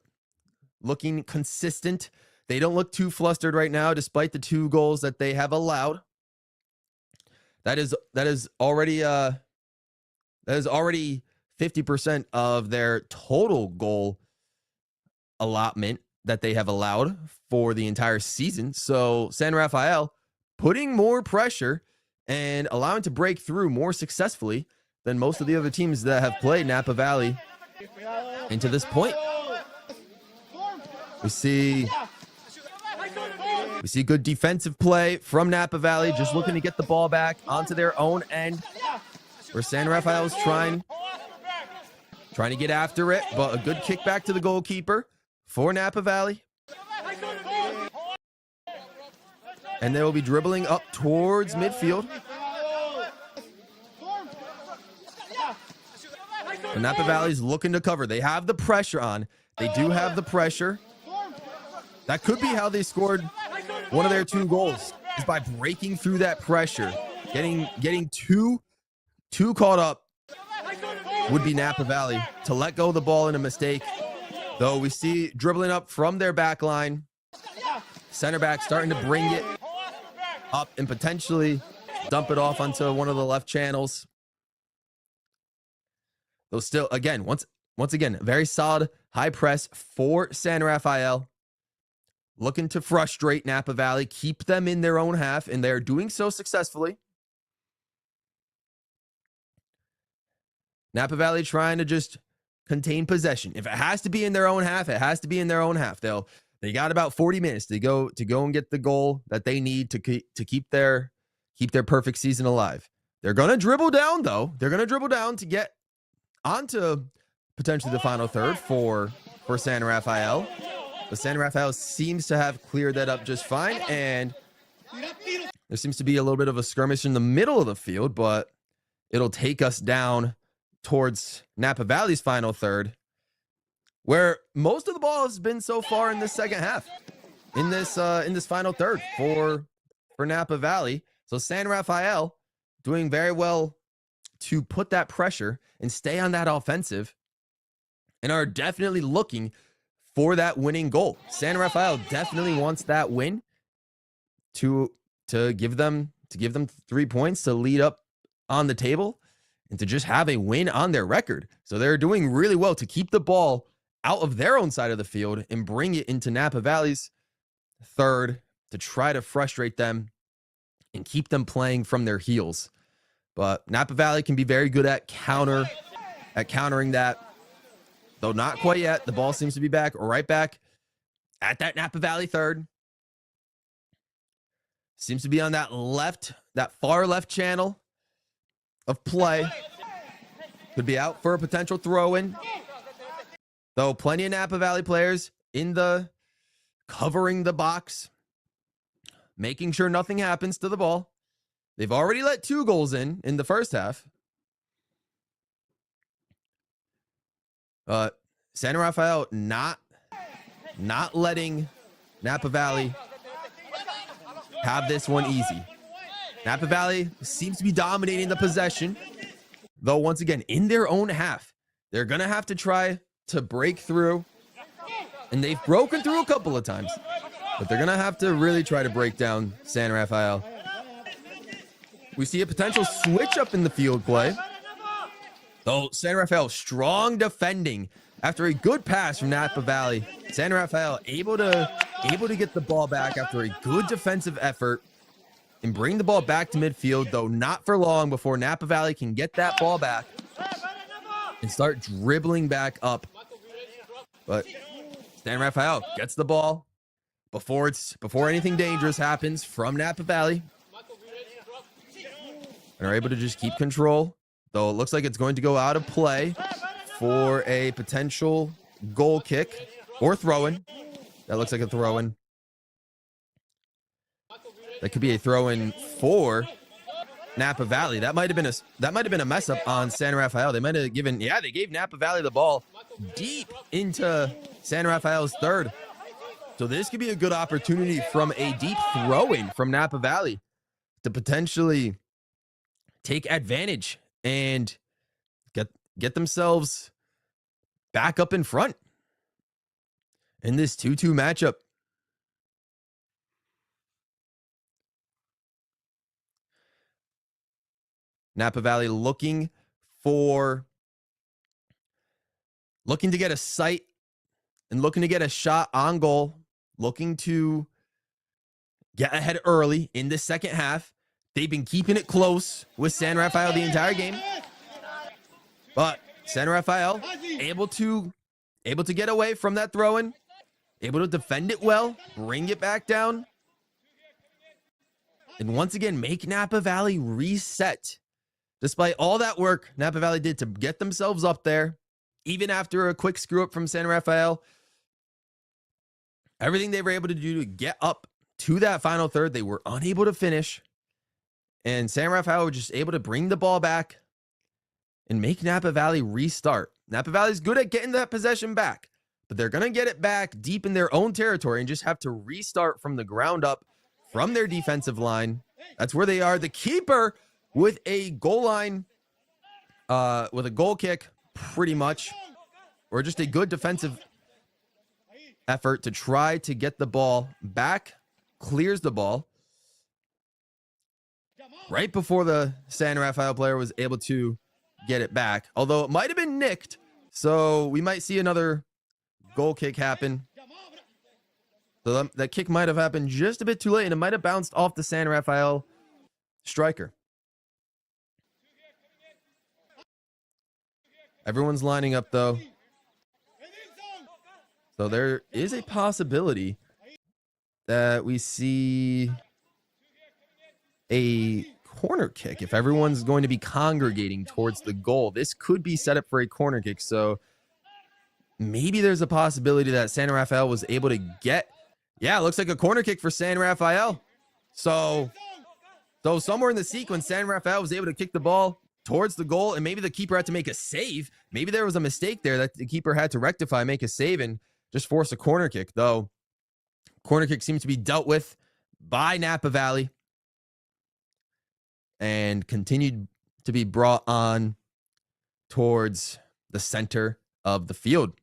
looking consistent. They don't look too flustered right now, despite the 2 goals that they have allowed. That is already 50% of their total goal allotment that they have allowed for the entire season. So San Rafael putting more pressure and allowing to break through more successfully than most of the other teams that have played Napa Valley into this point. We see good defensive play from Napa Valley, just looking to get the ball back onto their own end, where San Rafael is trying to get after it, but a good kick back to the goalkeeper for Napa Valley. And they will be dribbling up towards midfield. And Napa Valley's looking to cover. They have the pressure on. They do have the pressure. That could be how they scored one of their 2 goals, is by breaking through that pressure. Getting too caught up would be Napa Valley to let go of the ball in a mistake. Though we see dribbling up from their back line. Center back starting to bring it up and potentially dump it off onto one of the left channels. Though still, again, once again, very solid high press for San Rafael. Looking to frustrate Napa Valley, keep them in their own half, and they're doing so successfully. Napa Valley trying to just contain possession. If it has to be in their own half, it has to be in their own half. They got about 40 minutes to go and get the goal that they need to keep their perfect season alive. They're gonna dribble down though. They're gonna dribble down to get onto potentially the final third for San Rafael. But San Rafael seems to have cleared that up just fine, and there seems to be a little bit of a skirmish in the middle of the field, but it'll take us down towards Napa Valley's final third, where most of the ball has been so far in this second half, in this final third for Napa Valley. So San Rafael doing very well to put that pressure and stay on that offensive, and are definitely looking for that winning goal. San Rafael definitely wants that win to give them 3 points to lead up on the table and to just have a win on their record. So they're doing really well to keep the ball out of their own side of the field and bring it into Napa Valley's third to try to frustrate them and keep them playing from their heels. But Napa Valley can be very good at countering that. Though not quite yet. The ball seems to be right back at that Napa Valley third. Seems to be on that far left channel of play. Could be out for a potential throw-in. Though plenty of Napa Valley players covering the box, making sure nothing happens to the ball. They've already let 2 goals in the first half. San Rafael not not letting Napa Valley have this one easy. Napa Valley seems to be dominating the possession, though once again, in their own half, they're going to have to try to break through, and they've broken through a couple of times, but they're going to have to really try to break down San Rafael. We see a potential switch up in the field play, though San Rafael strong defending after a good pass from Napa Valley. San Rafael able to get the ball back after a good defensive effort and bring the ball back to midfield, though not for long before Napa Valley can get that ball back and start dribbling back up. But San Rafael gets the ball before anything dangerous happens from Napa Valley, and are able to just keep control, though it looks like it's going to go out of play for a potential goal kick or throw-in. That looks like a throw-in. That could be a throw-in for Napa Valley. That might have been a mess up on San Rafael. They might have given, they gave Napa Valley the ball deep into San Rafael's third. So this could be a good opportunity from a deep throw-in from Napa Valley to potentially take advantage and get themselves back up in front in this 2-2 matchup. Napa Valley looking to get a sight and looking to get a shot on goal, looking to get ahead early in the second half. They've been keeping it close with San Rafael the entire game, but San Rafael able to get away from that throw-in, able to defend it well, bring it back down, and once again make Napa Valley reset. Despite all that work Napa Valley did to get themselves up there, even after a quick screw up from San Rafael, everything they were able to do to get up to that final third, they were unable to finish. And San Rafael was just able to bring the ball back and make Napa Valley restart. Napa Valley's good at getting that possession back, but they're going to get it back deep in their own territory and just have to restart from the ground up from their defensive line. That's where they are. The keeper with a goal line, with a goal kick, pretty much, or just a good defensive effort to try to get the ball back, clears the ball right before the San Rafael player was able to get it back, although it might have been nicked, so we might see another goal kick happen. So that kick might have happened just a bit too late, and it might have bounced off the San Rafael striker. Everyone's lining up, though. So there is a possibility that we see a corner kick if everyone's going to be congregating towards the goal. This could be set up for a corner kick, so maybe there's a possibility that San Rafael was able to get... Yeah, it looks like a corner kick for San Rafael. So somewhere in the sequence, San Rafael was able to kick the ball towards the goal, and maybe the keeper had to make a save. Maybe there was a mistake there that the keeper had to rectify, make a save, and just force a corner kick, though. Corner kick seems to be dealt with by Napa Valley and continued to be brought on towards the center of the field.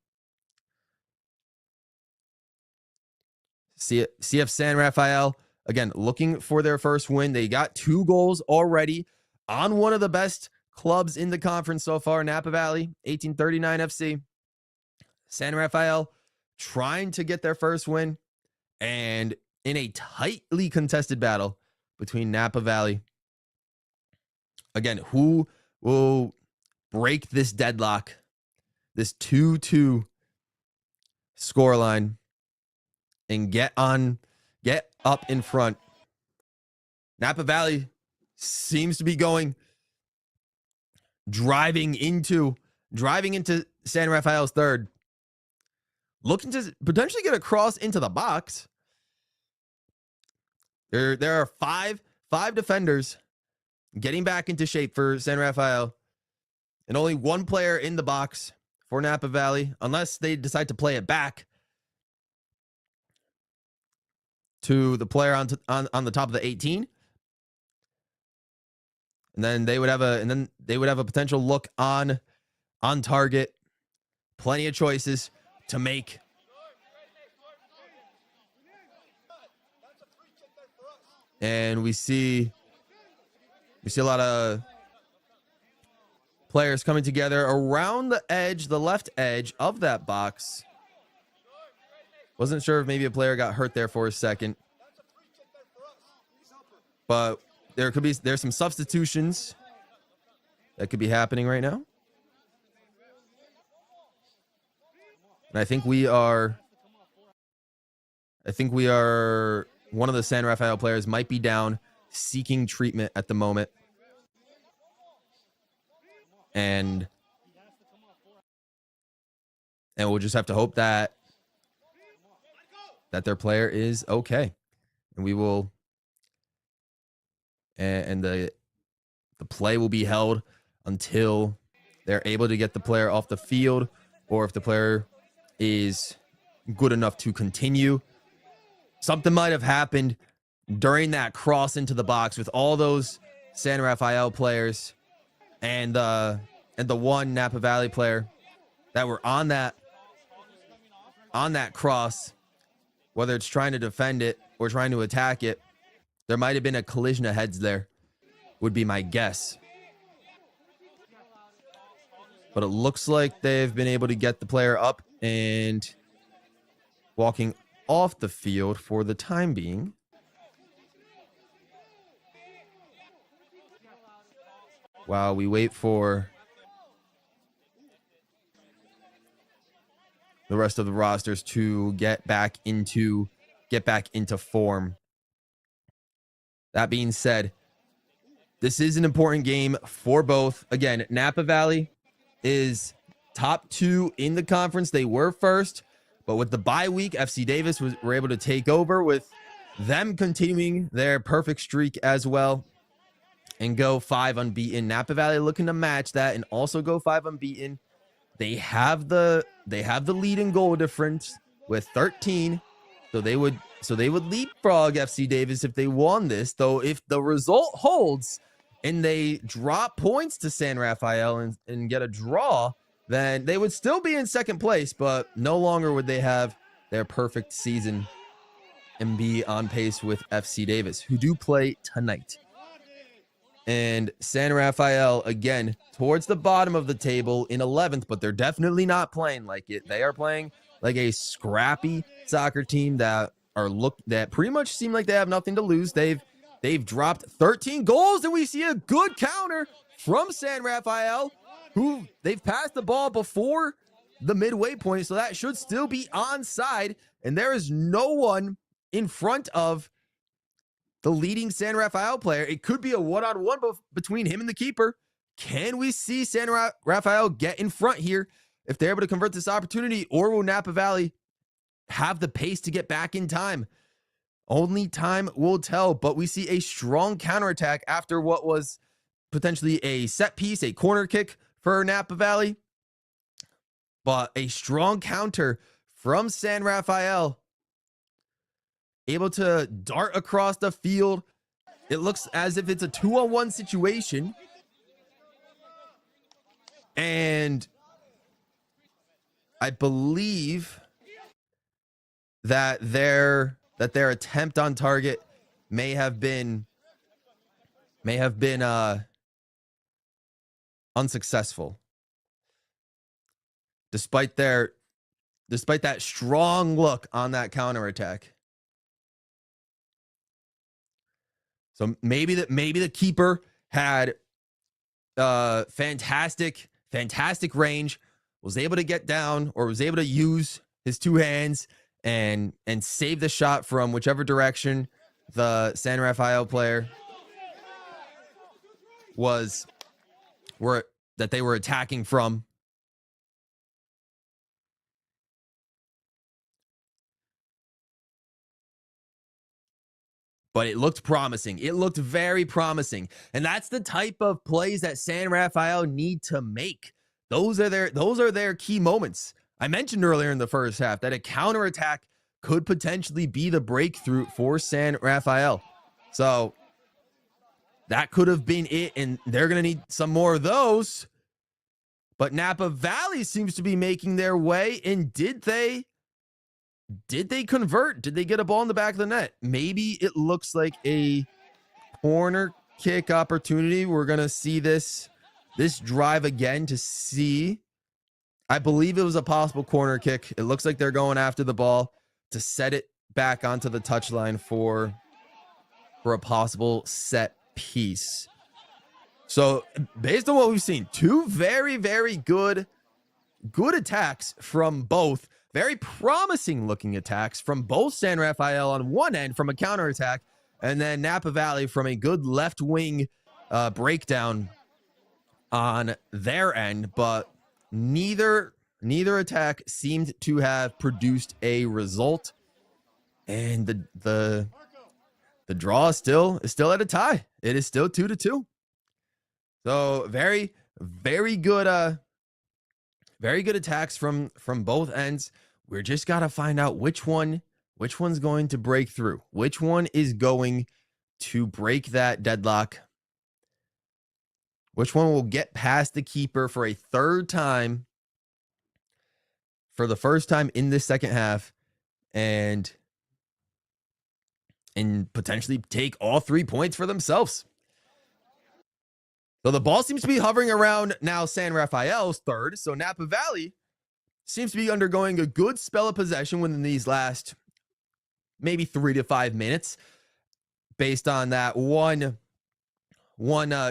CF San Rafael, again, looking for their first win. They got 2 goals already on one of the best clubs in the conference so far, Napa Valley, 1839 FC. San Rafael trying to get their first win, and in a tightly contested battle between Napa Valley. Again, who will break this deadlock, this 2-2 scoreline, and get up in front? Napa Valley seems to be driving into San Rafael's third, looking to potentially get a cross into the box. There are five defenders getting back into shape for San Rafael, and only one player in the box for Napa Valley, unless they decide to play it back. to the player on the top of the 18. And then they would have a potential look on target. Plenty of choices to make. And we see a lot of players coming together around the edge, the left edge of that box. Wasn't sure if maybe a player got hurt there for a second. But there's some substitutions that could be happening right now. And I think we are one of the San Rafael players might be down, seeking treatment at the moment. And we'll just have to hope that their player is okay. And we will and the play will be held until they're able to get the player off the field, or if the player is good enough to continue. Something might have happened during that cross into the box with all those San Rafael players and the one Napa Valley player that were on that cross, whether it's trying to defend it or trying to attack it. There might have been a collision of heads there, would be my guess. But it looks like they've been able to get the player up and walking off the field for the time being. While we wait for the rest of the rosters to get back into form. That being said, this is an important game for both. Again, Napa Valley is top 2 in the conference. They were first, but with the bye week, FC Davis were able to take over, with them continuing their perfect streak as well and go 5 unbeaten. Napa Valley looking to match that and also go 5 unbeaten. They have the lead in goal difference with 13, so they would leapfrog FC Davis if they won this. Though if the result holds and they drop points to San Rafael and get a draw, then they would still be in second place, but no longer would they have their perfect season and be on pace with FC Davis, who do play tonight. And San Rafael, again, towards the bottom of the table in 11th, but they're definitely not playing like it. They are playing like a scrappy soccer team that pretty much seem like they have nothing to lose. They've dropped 13 goals, and we see a good counter from San Rafael, who they've passed the ball before the midway point, so that should still be onside, and there is no one in front of the leading San Rafael player. It could be a one-on-one between him and the keeper. Can we see San Rafael get in front here if they're able to convert this opportunity, or will Napa Valley have the pace to get back in time? Only time will tell, but we see a strong counterattack after what was potentially a set piece, a corner kick for Napa Valley, but a strong counter from San Rafael, able to dart across the field. It looks as if it's a 2-on-1 situation. And I believe that their attempt on target may have been unsuccessful. Despite that strong look on that counterattack. So maybe the keeper had fantastic range, was able to get down, or was able to use his two hands and save the shot from whichever direction the San Rafael player that they were attacking from. But it looked promising. It looked very promising. And that's the type of plays that San Rafael need to make. Those are their key moments. I mentioned earlier in the first half that a counterattack could potentially be the breakthrough for San Rafael. So that could have been it, and they're going to need some more of those. But Napa Valley seems to be making their way, and did they convert? Did they get a ball in the back of the net? Maybe it looks like a corner kick opportunity. We're going to see this drive again to see. I believe it was a possible corner kick. It looks like they're going after the ball to set it back onto the touchline for a possible set piece. So based on what we've seen, two very, very good attacks from both. Very promising looking attacks from both San Rafael on one end from a counterattack, and then Napa Valley from a good left wing breakdown on their end. But neither attack seemed to have produced a result, and the draw is still at a tie. It is still 2-2. So very, very good attacks from both ends. We're just gotta find out which one's going to break through, which one is going to break that deadlock, which one will get past the keeper for a third time, for the first time in this second half, and potentially take all 3 points for themselves. So the ball seems to be hovering around now San Rafael's third. So Napa Valley seems to be undergoing a good spell of possession within these last maybe 3 to 5 minutes, based on that one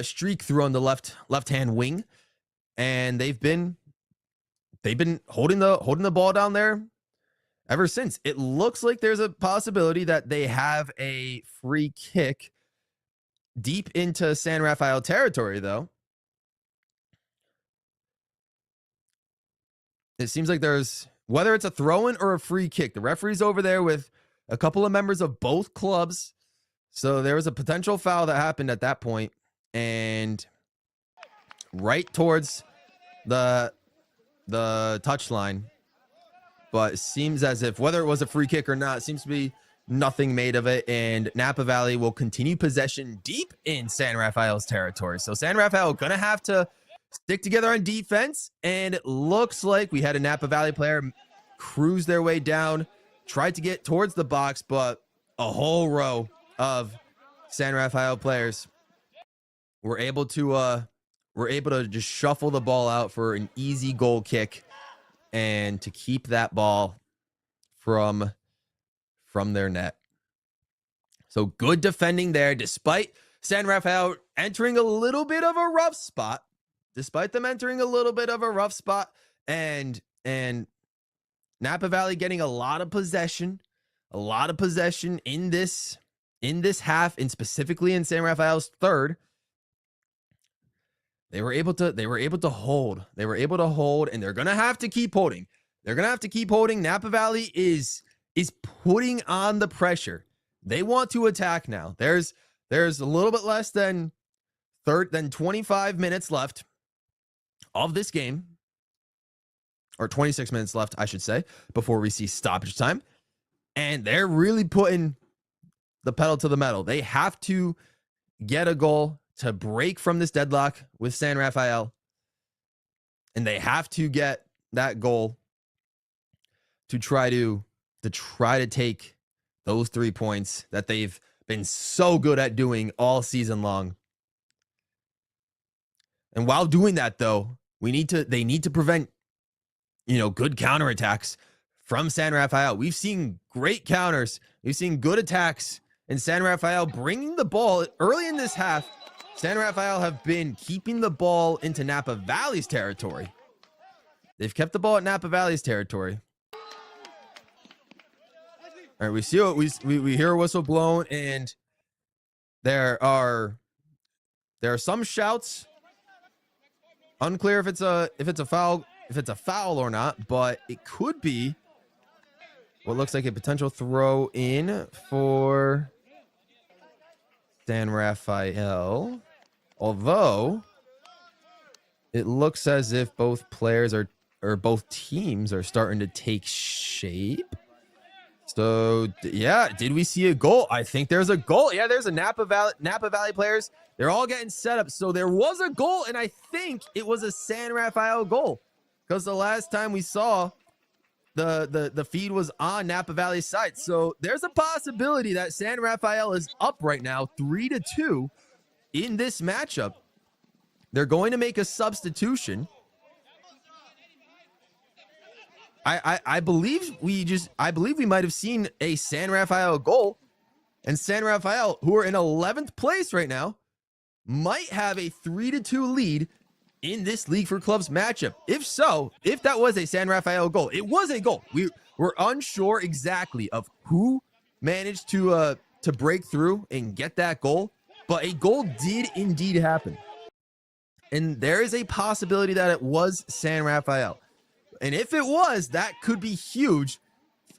streak through on the left-hand wing. And they've been holding the ball down there ever since. It looks like there's a possibility that they have a free kick deep into San Rafael territory, though. It seems like there's, whether it's a throw-in or a free kick, the referee's over there with a couple of members of both clubs. So there was a potential foul that happened at that point, and right towards the touchline. But it seems as if, whether it was a free kick or not, it seems to be nothing made of it, and Napa Valley will continue possession deep in San Rafael's territory. So San Rafael gonna have to stick together on defense, and it looks like we had a Napa Valley player cruise their way down, tried to get towards the box, but a whole row of San Rafael players were able to just shuffle the ball out for an easy goal kick, and to keep that ball from their net. So good defending there, despite San Rafael entering a little bit of a rough spot. And Napa Valley getting a lot of possession in this half, and specifically in San Rafael's third. They were able to hold, and they're going to have to keep holding. Napa Valley is putting on the pressure. They want to attack now. There's a little bit less than 25 minutes left of this game, or 26 minutes left, I should say, before we see stoppage time. And they're really putting the pedal to the metal. They have to get a goal to break from this deadlock with San Rafael, and they have to get that goal to try to take those 3 points that they've been so good at doing all season long. And while doing that, though, they need to prevent, good counterattacks from San Rafael. We've seen great counters. We've seen good attacks, and San Rafael bringing the ball early in this half. San Rafael have been keeping the ball into Napa Valley's territory. They've kept the ball at Napa Valley's territory. All right, we see what we hear a whistle blown, and there are some shouts. Unclear if it's a foul or not, but it could be what looks like a potential throw in for San Rafael. Although it looks as if both players or both teams are starting to take shape. So yeah, did we see a goal? I think there's a goal. Yeah, there's a Napa Valley players. They're all getting set up. So there was a goal, and I think it was a San Rafael goal, because the last time we saw the feed was on Napa Valley's side. So there's a possibility that San Rafael is up right now 3-2 in this matchup. They're going to make a substitution. I believe we might have seen a San Rafael goal, and San Rafael, who are in 11th place right now, might have a 3-2 lead in this League for Clubs matchup. If so, if that was a San Rafael goal, it was a goal. We're unsure exactly of who managed to break through and get that goal, but a goal did indeed happen. And there is a possibility that it was San Rafael. And if it was, that could be huge.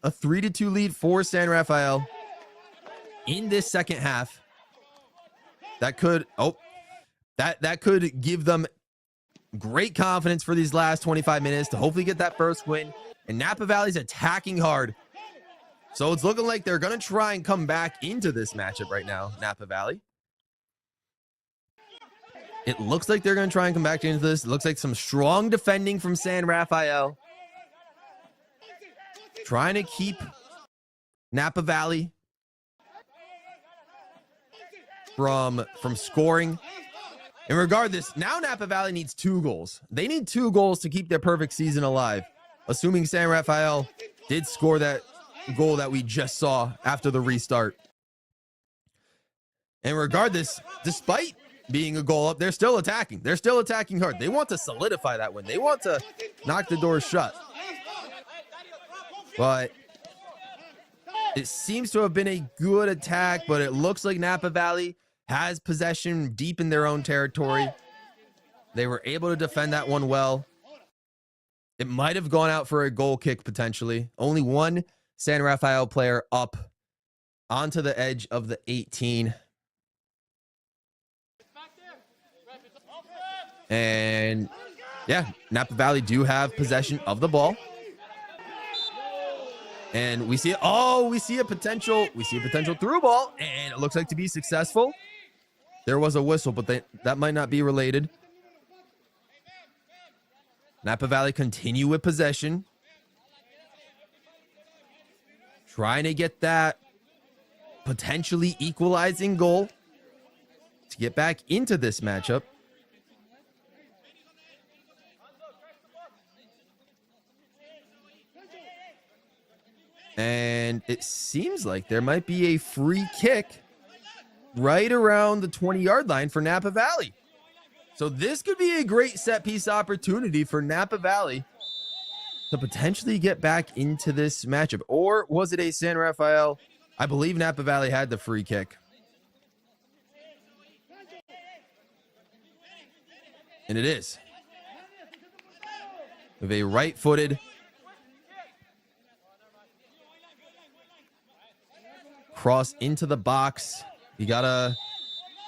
A 3-2 lead for San Rafael in this second half. That could give them great confidence for these last 25 minutes to hopefully get that first win. And Napa Valley's attacking hard. So it's looking like they're going to try and come back into this matchup right now, Napa Valley. It looks like they're going to try and come back into this. It looks like some strong defending from San Rafael, trying to keep Napa Valley from scoring. And regardless, now Napa Valley needs 2 goals. They need 2 goals to keep their perfect season alive, assuming San Rafael did score that goal that we just saw after the restart. And regardless, despite being a goal up, they're still attacking. They're still attacking hard. They want to solidify that win. They want to knock the door shut. But it seems to have been a good attack, but it looks like Napa Valley has possession deep in their own territory. They were able to defend that one well. It might have gone out for a goal kick potentially. Only one San Rafael player up onto the edge of the 18. And yeah, Napa Valley do have possession of the ball. And we see a potential through ball, and it looks like to be successful. There was a whistle, but that might not be related. Napa Valley continue with possession, trying to get that potentially equalizing goal to get back into this matchup. And it seems like there might be a free kick right around the 20-yard line for Napa Valley. So this could be a great set piece opportunity for Napa Valley to potentially get back into this matchup. Or was it a San Rafael? I believe Napa Valley had the free kick. And it is. With a right-footed cross into the box. You got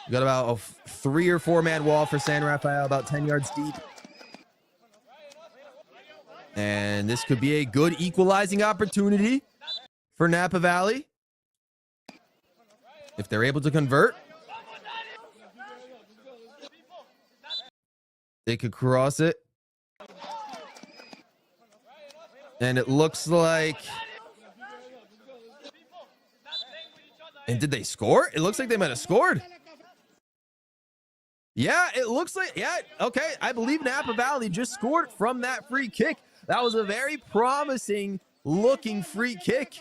about a 3 or 4 man wall for San Rafael, about 10 yards deep. And this could be a good equalizing opportunity for Napa Valley if they're able to convert. They could cross it. And it looks like... And did they score? It looks like they might have scored. Yeah, it looks like, yeah, okay. I believe Napa Valley just scored from that free kick. That was a very promising looking free kick.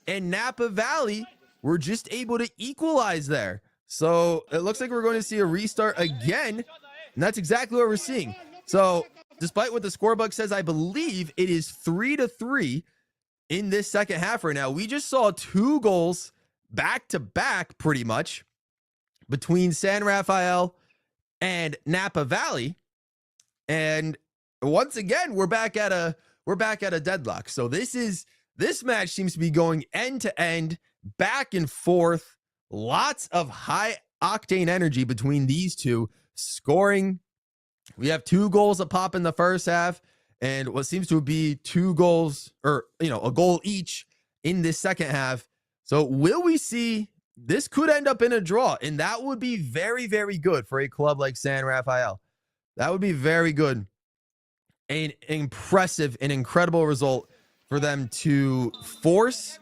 And Napa Valley were just able to equalize there. So it looks like we're going to see a restart again. And that's exactly what we're seeing. So despite what the scorebook says, I believe it is 3-3 in this second half right now. We just saw 2 goals back to back pretty much between San Rafael and Napa Valley. And once again, we're back at a deadlock. So this match seems to be going end to end, back and forth. Lots of high octane energy between these two scoring. We have 2 goals a pop in the first half and what seems to be 2 goals, or a goal each in this second half. So will we see, this could end up in a draw, and that would be very, very good for a club like San Rafael. That would be very good. An impressive and incredible result for them to force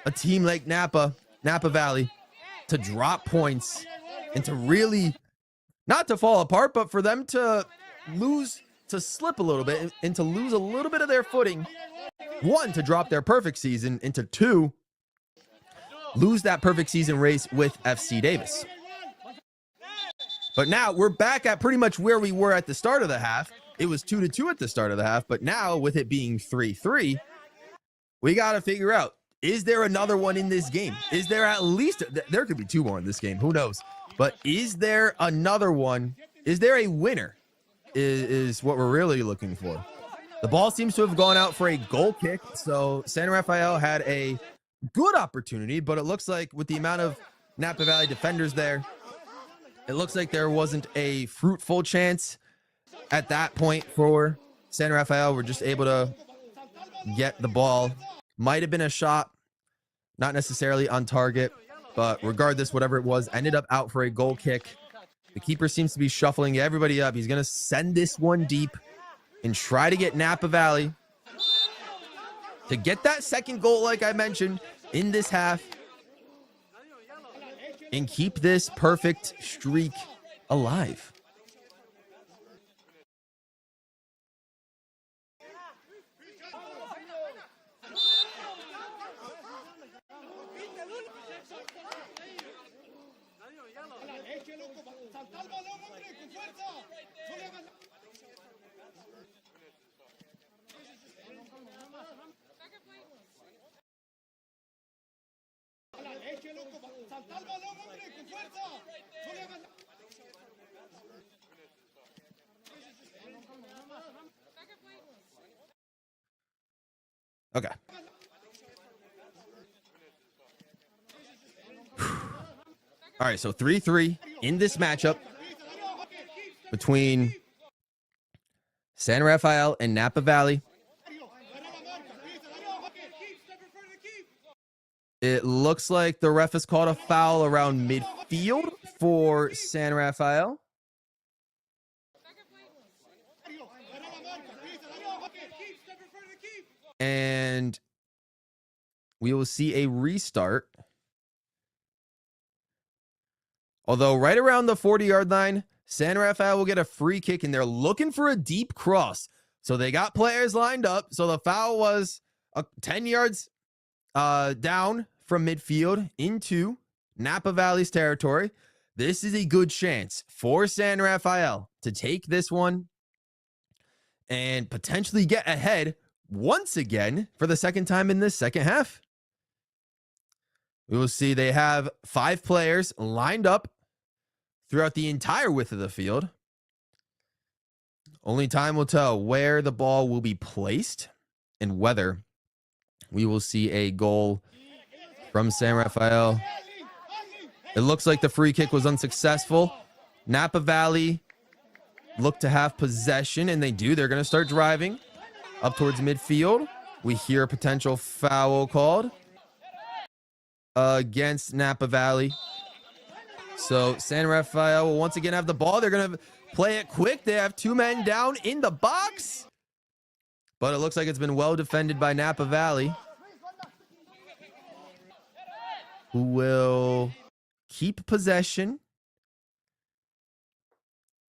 a team like Napa Valley to drop points and to really, not to fall apart, but for them to lose, to slip a little bit and to lose a little bit of their footing. One, to drop their perfect season, and to two, lose that perfect season race with FC Davis. But now we're back at pretty much where we were at the start of the half. It was 2-2 at the start of the half, but now with it being 3-3, we got to figure out, is there another one in this game? Is there at least, there could be two more in this game, who knows? But is there another one? Is there a winner? Is what we're really looking for. The ball seems to have gone out for a goal kick, so San Rafael had a good opportunity, but it looks like with the amount of Napa Valley defenders there, it looks like there wasn't a fruitful chance at that point for San Rafael. We're just able to get the ball. Might have been a shot, not necessarily on target, but regardless, whatever it was, ended up out for a goal kick. The keeper seems to be shuffling everybody up. He's going to send this one deep and try to get Napa Valley to get that second goal, like I mentioned, in this half, and keep this perfect streak alive. Okay. All right, so 3-3 in this matchup between San Rafael and Napa Valley. It looks like the ref has called a foul around midfield for San Rafael. And we will see a restart. Although right around the 40-yard line, San Rafael will get a free kick, and they're looking for a deep cross. So they got players lined up. So the foul was 10 yards down from midfield into Napa Valley's territory. This is a good chance for San Rafael to take this one and potentially get ahead once again for the second time in this second half. We will see they have 5 players lined up throughout the entire width of the field. Only time will tell where the ball will be placed and whether we will see a goal from San Rafael. It looks like the free kick was unsuccessful. Napa Valley look to have possession, and they do. They're going to start driving up towards midfield. We hear a potential foul called against Napa Valley. So San Rafael will once again have the ball. They're going to play it quick. They have 2 men down in the box, but it looks like it's been well defended by Napa Valley, who will keep possession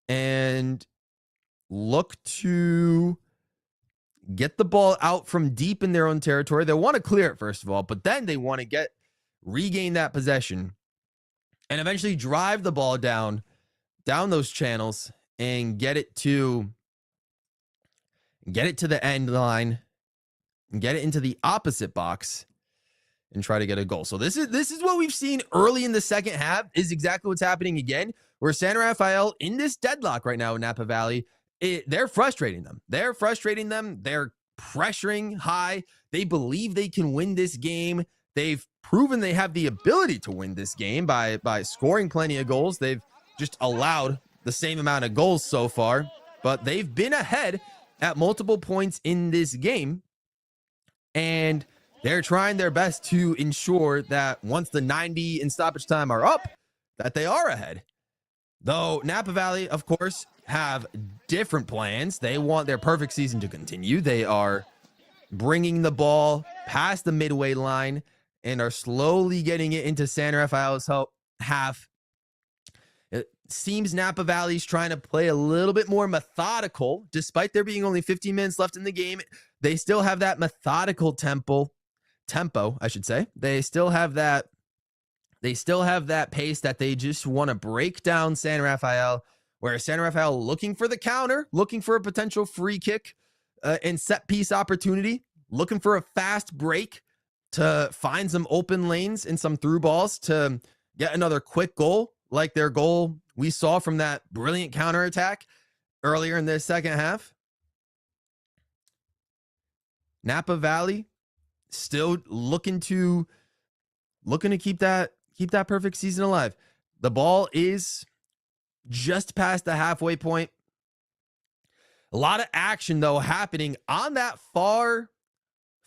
and look to get the ball out from deep in their own territory. They want to clear it, first of all, but then they want to regain that possession and eventually drive the ball down those channels and get it to the end line and get it into the opposite box and try to get a goal. So this is what we've seen early in the second half, is exactly what's happening again, where San Rafael in this deadlock right now in Napa Valley, they're frustrating them. They're pressuring high. They believe they can win this game. They've proven they have the ability to win this game by scoring plenty of goals. They've just allowed the same amount of goals so far, but they've been ahead at multiple points in this game, and they're trying their best to ensure that once the 90 in stoppage time are up, that they are ahead. Though Napa Valley, of course, have different plans. They want their perfect season to continue. They are bringing the ball past the midway line and are slowly getting it into San Rafael's half. It seems Napa Valley's trying to play a little bit more methodical. Despite there being only 15 minutes left in the game, they still have that methodical tempo, I should say. They still have that pace that they just want to break down San Rafael, where San Rafael looking for the counter, looking for a potential free kick and set piece opportunity, looking for a fast break to find some open lanes and some through balls to get another quick goal, like their goal we saw from that brilliant counterattack earlier in the second half. Napa Valley still looking to keep that perfect season alive. The ball is just past the halfway point. A lot of action though happening on that far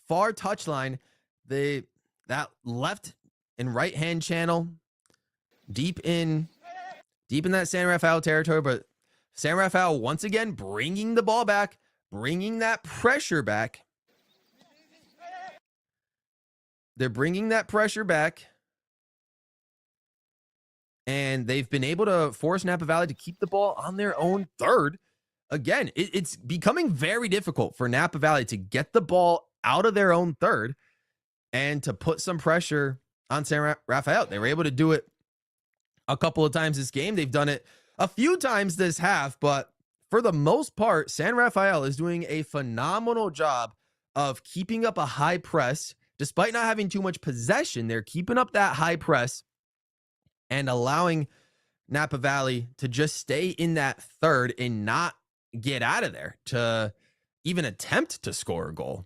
touchline. That left and right hand channel deep in that San Rafael territory, but San Rafael once again bringing the ball back, bringing that pressure back. They're bringing that pressure back, and they've been able to force Napa Valley to keep the ball on their own third. Again, it's becoming very difficult for Napa Valley to get the ball out of their own third and to put some pressure on San Rafael. They were able to do it a couple of times this game. They've done it a few times this half, but for the most part, San Rafael is doing a phenomenal job of keeping up a high press. Despite not having too much possession, they're keeping up that high press and allowing Napa Valley to just stay in that third and not get out of there to even attempt to score a goal.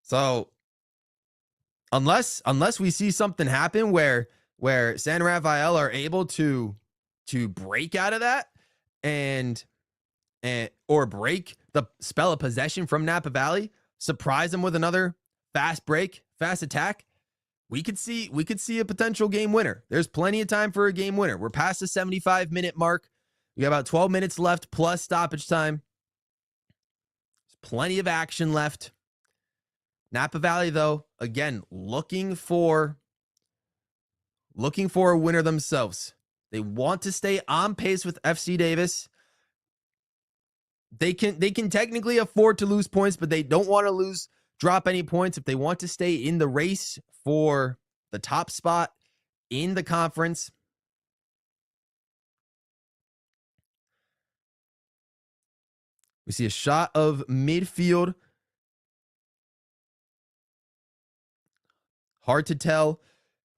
So unless we see something happen where San Rafael are able to break out of that and or break the spell of possession from Napa Valley, surprise them with another fast break, fast attack, we could see a potential game winner. There's plenty of time for a game winner. We're past the 75-minute mark. We got about 12 minutes left plus stoppage time. There's plenty of action left. Napa Valley, though, again, looking for a winner themselves. They want to stay on pace with FC Davis. They can technically afford to lose points, but they don't want to drop any points if they want to stay in the race for the top spot in the conference. We see a shot of midfield. Hard to tell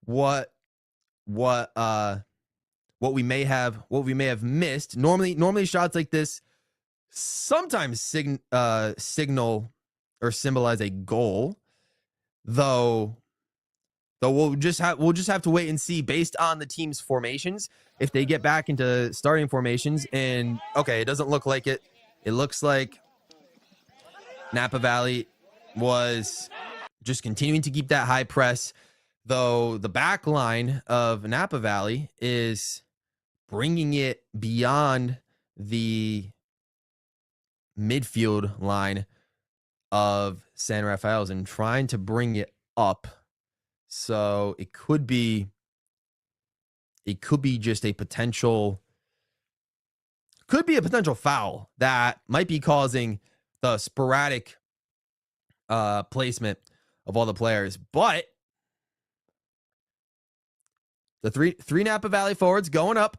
what we may have missed. Normally shots like this sometimes signal or symbolize a goal, though we'll just have to wait and see based on the team's formations if they get back into starting formations. And okay, it doesn't look like it. It looks like Napa Valley was just continuing to keep that high press, though the back line of Napa Valley is bringing it beyond the midfield line of San Rafael's and trying to bring it up. So it could be just a potential foul that might be causing the sporadic placement of all the players. But the three Napa Valley forwards going up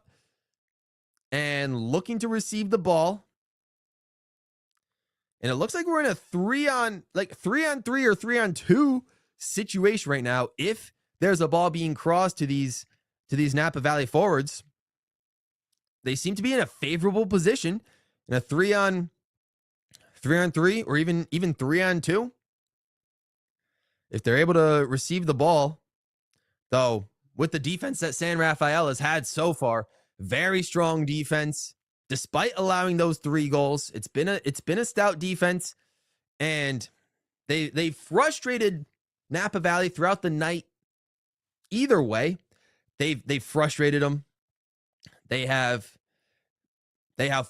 and looking to receive the ball. And it looks like we're in a 3-on-3 or 3-on-2 situation right now. If there's a ball being crossed to these Napa Valley forwards, they seem to be in a favorable position in a 3-on-3 or even 3-on-2. If they're able to receive the ball, though, with the defense that San Rafael has had so far, very strong defense. Despite allowing those 3 goals, it's been a stout defense, and they frustrated Napa Valley throughout the night. Either way, they've frustrated them. They have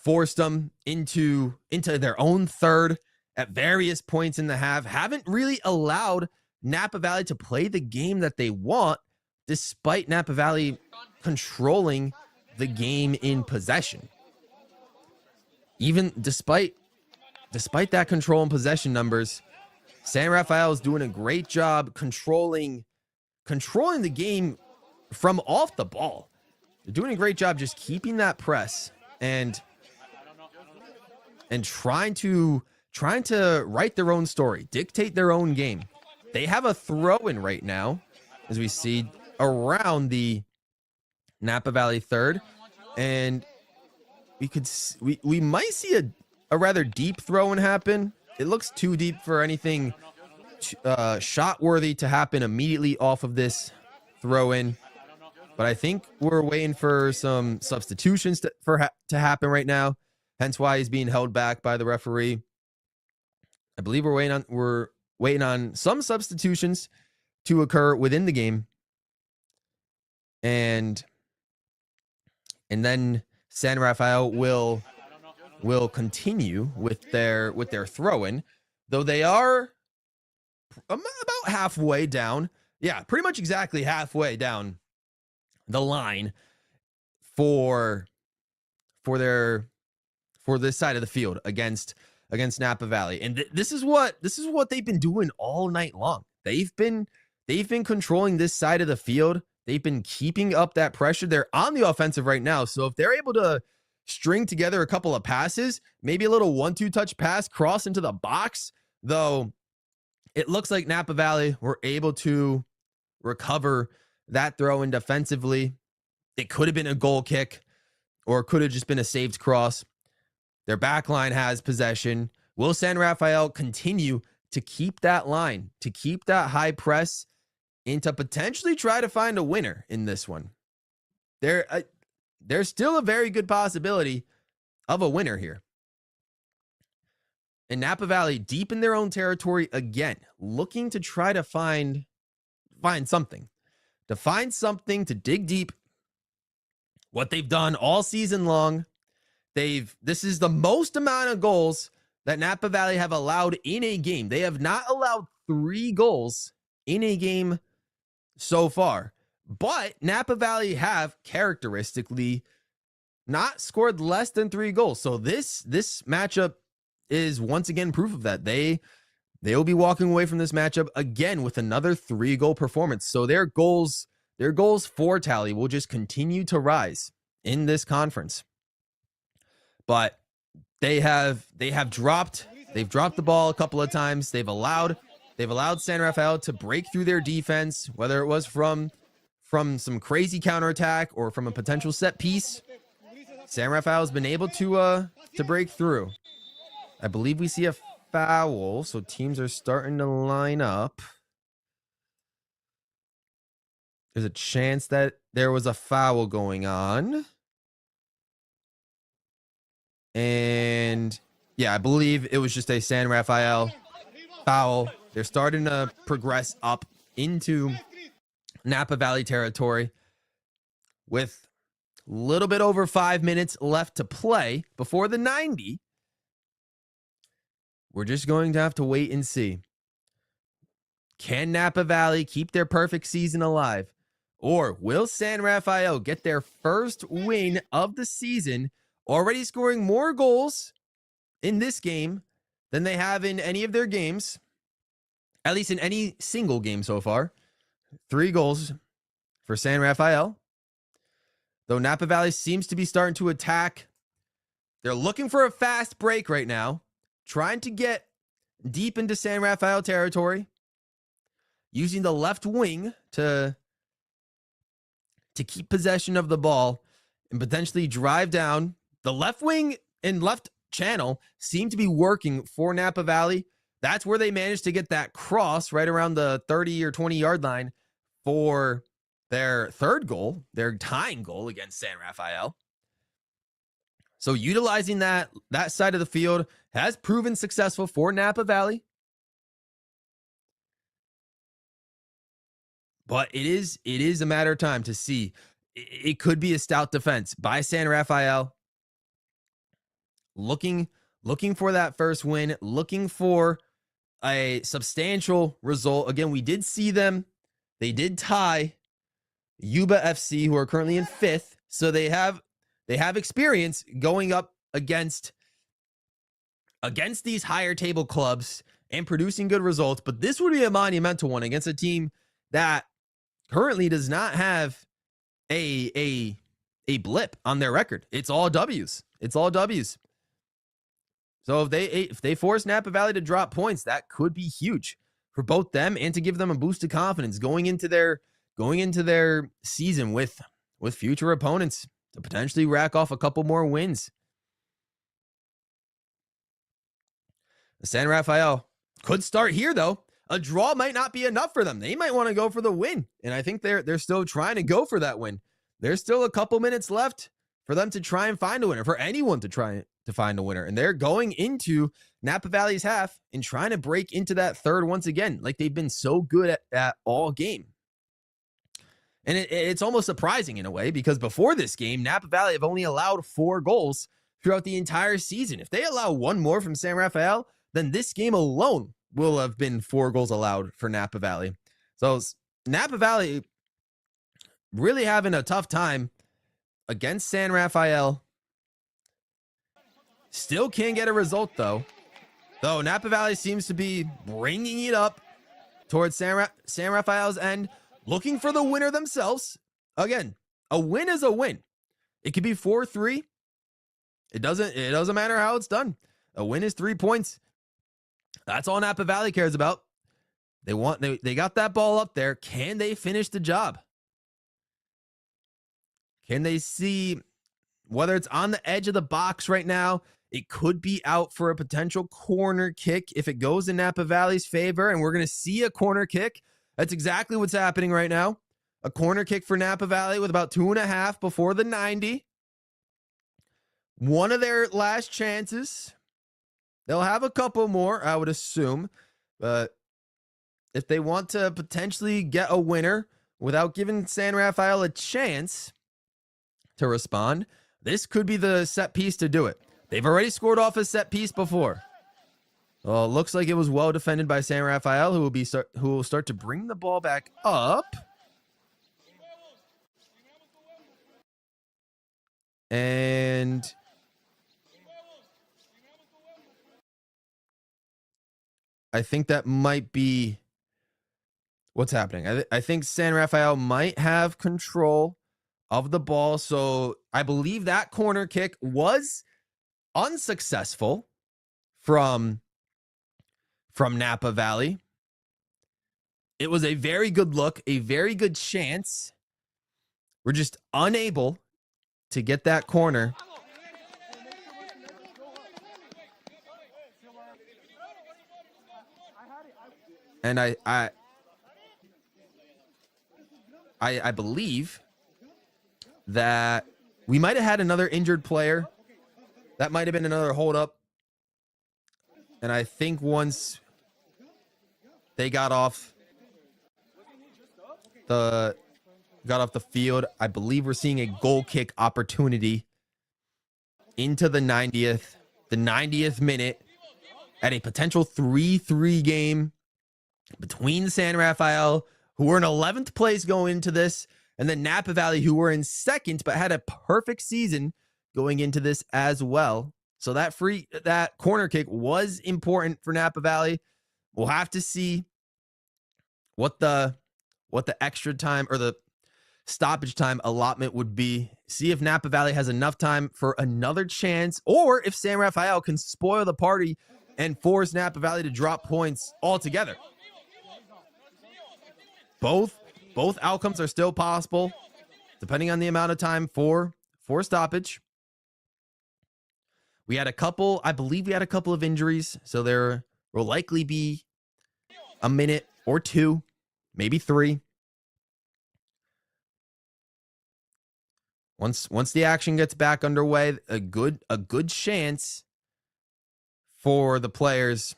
forced them into their own third at various points in the half. Haven't really allowed Napa Valley to play the game that they want, despite Napa Valley controlling the game in possession. Even despite that control and possession numbers, San Rafael is doing a great job controlling the game from off the ball. They're doing a great job just keeping that press and trying to write their own story, dictate their own game. They have a throw-in right now, as we see around the Napa Valley third, and we might see a rather deep throw-in happen. It looks too deep for anything shot worthy to happen immediately off of this throw-in, but I think we're waiting for some substitutions to happen right now, hence why he's being held back by the referee. I believe we're waiting on some substitutions to occur within the game, and then San Rafael will continue with their throw-in, though they are about halfway down. Yeah, pretty much exactly halfway down the line for this side of the field against Napa Valley. And this is what they've been doing all night long. They've been controlling this side of the field. They've been keeping up that pressure. They're on the offensive right now. So if they're able to string together a couple of passes, maybe a little 1-2 touch pass cross into the box, though it looks like Napa Valley were able to recover that throw in defensively. It could have been a goal kick, or it could have just been a saved cross. Their back line has possession. Will San Rafael continue to keep that line, to keep that high press, and to potentially try to find a winner in this one? There's still a very good possibility of a winner here. And Napa Valley deep in their own territory again, looking to try to find something. To find something to dig deep. What they've done all season long. This is the most amount of goals that Napa Valley have allowed in a game. They have not allowed 3 goals in a game so far. But Napa Valley have characteristically not scored less than 3 goals. So this matchup is once again proof of that. They will be walking away from this matchup again with another 3-goal performance. So their goals for tally will just continue to rise in this conference. But they've dropped the ball a couple of times. They've allowed San Rafael to break through their defense, whether it was from some crazy counterattack or from a potential set piece. San Rafael has been able to break through. I believe we see a foul, so teams are starting to line up. There's a chance that there was a foul going on. And yeah, I believe it was just a San Rafael foul. They're starting to progress up into Napa Valley territory with a little bit over 5 minutes left to play before the 90. We're just going to have to wait and see. Can Napa Valley keep their perfect season alive? Or will San Rafael get their first win of the season, already scoring more goals in this game than they have in any of their games, at least in any single game so far? 3 goals for San Rafael. Though Napa Valley seems to be starting to attack. They're looking for a fast break right now, trying to get deep into San Rafael territory, using the left wing to keep possession of the ball and potentially drive down. The left wing and left channel seem to be working for Napa Valley. That's where they managed to get that cross right around the 30 or 20 yard line for their third goal, their tying goal against San Rafael. So utilizing that side of the field has proven successful for Napa Valley. But it is a matter of time to see. It could be a stout defense by San Rafael. Looking for that first win, looking for a substantial result. Again, we did see them. They did tie Yuba FC, who are currently in 5th. So they have experience going up against these higher table clubs and producing good results. But this would be a monumental one against a team that currently does not have a blip on their record. It's all W's. It's all W's. So if they force Napa Valley to drop points, that could be huge for both them and to give them a boost of confidence going into their season with future opponents to potentially rack off a couple more wins. San Rafael could start here though. A draw might not be enough for them. They might want to go for the win, and I think they're still trying to go for that win. There's still a couple minutes left for them to try and find a winner, for anyone to try to find a winner. And they're going into Napa Valley's half and trying to break into that third once again, like they've been so good at all game. And it's almost surprising in a way, because before this game, Napa Valley have only allowed 4 goals throughout the entire season. If they allow one more from San Rafael, then this game alone will have been 4 goals allowed for Napa Valley. So Napa Valley really having a tough time against San Rafael. Still can't get a result though. Though Napa Valley seems to be bringing it up towards San Rafael's end, looking for the winner themselves. Again, a win is a win. It could be 4-3. It doesn't matter how it's done. A win is 3 points. That's all Napa Valley cares about. They got that ball up there. Can they finish the job? Can they see whether it's on the edge of the box right now? It could be out for a potential corner kick if it goes in Napa Valley's favor, and we're going to see a corner kick. That's exactly what's happening right now. A corner kick for Napa Valley with about 2.5 before the 90. One of their last chances. They'll have a couple more, I would assume. But if they want to potentially get a winner without giving San Rafael a chance to respond, this could be the set piece to do it. They've already scored off a set piece before. Well, it looks like it was well defended by San Rafael, who will start to bring the ball back up. And I think that might be what's happening. I think San Rafael might have control of the ball. So I believe that corner kick was unsuccessful from Napa Valley. It was a very good look, a very good chance. We're just unable to get that corner. And I believe that we might have had another injured player. That might have been another holdup. And I think once they got off the field, I believe we're seeing a goal kick opportunity into the 90th minute at a potential 3-3 game between San Rafael, who were in 11th place going into this, and then Napa Valley, who were in 2nd but had a perfect season going into this as well. So that corner kick was important for Napa Valley. We'll have to see what the extra time or the stoppage time allotment would be. See if Napa Valley has enough time for another chance, or if San Rafael can spoil the party and force Napa Valley to drop points altogether. Both outcomes are still possible, depending on the amount of time for stoppage. I believe we had a couple of injuries, so there will likely be a minute or 2, maybe 3. Once the action gets back underway, a good chance for the players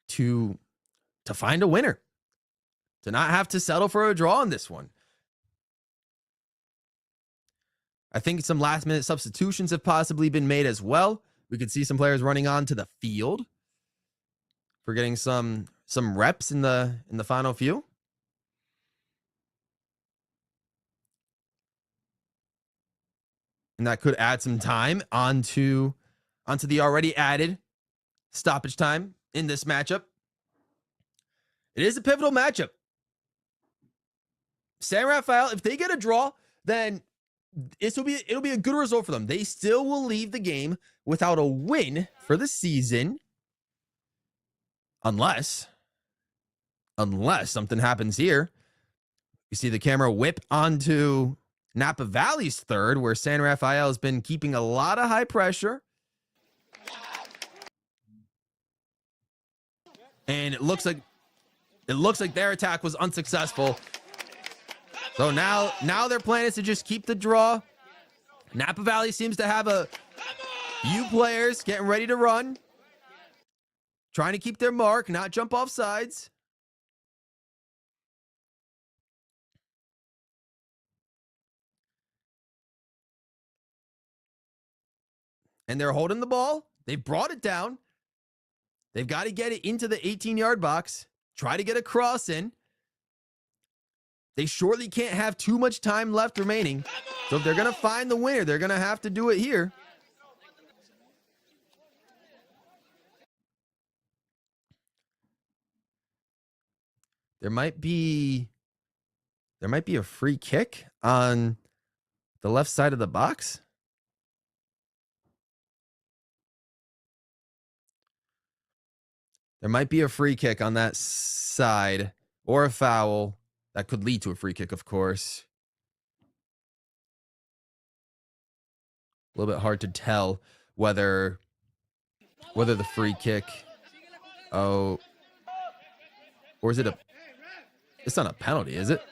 to find a winner. to not have to settle for a draw in this one. I think some last-minute substitutions have possibly been made as well. We could see some players running onto the field for getting some reps in the final few. And that could add some time onto the already added stoppage time in this matchup. It is a pivotal matchup. San Rafael, if they get a draw, then it'll be a good result for them. They still will leave the game without a win for the season, unless something happens here. You see the camera whip onto Napa Valley's third, where San Rafael has been keeping a lot of high pressure. And it looks like their attack was unsuccessful. So now their plan is to just keep the draw. Napa Valley seems to have a few players getting ready to run, trying to keep their mark, not jump off sides. And they're holding the ball. They've brought it down. They've got to get it into the 18-yard box. Try to get a cross in. They surely can't have too much time left remaining. So if they're going to find the winner, they're going to have to do it here. There might be a free kick on the left side of the box. There might be a free kick on that side, or a foul that could lead to a free kick, of course. A little bit hard to tell whether the free kick, or is it it's not a penalty, is it?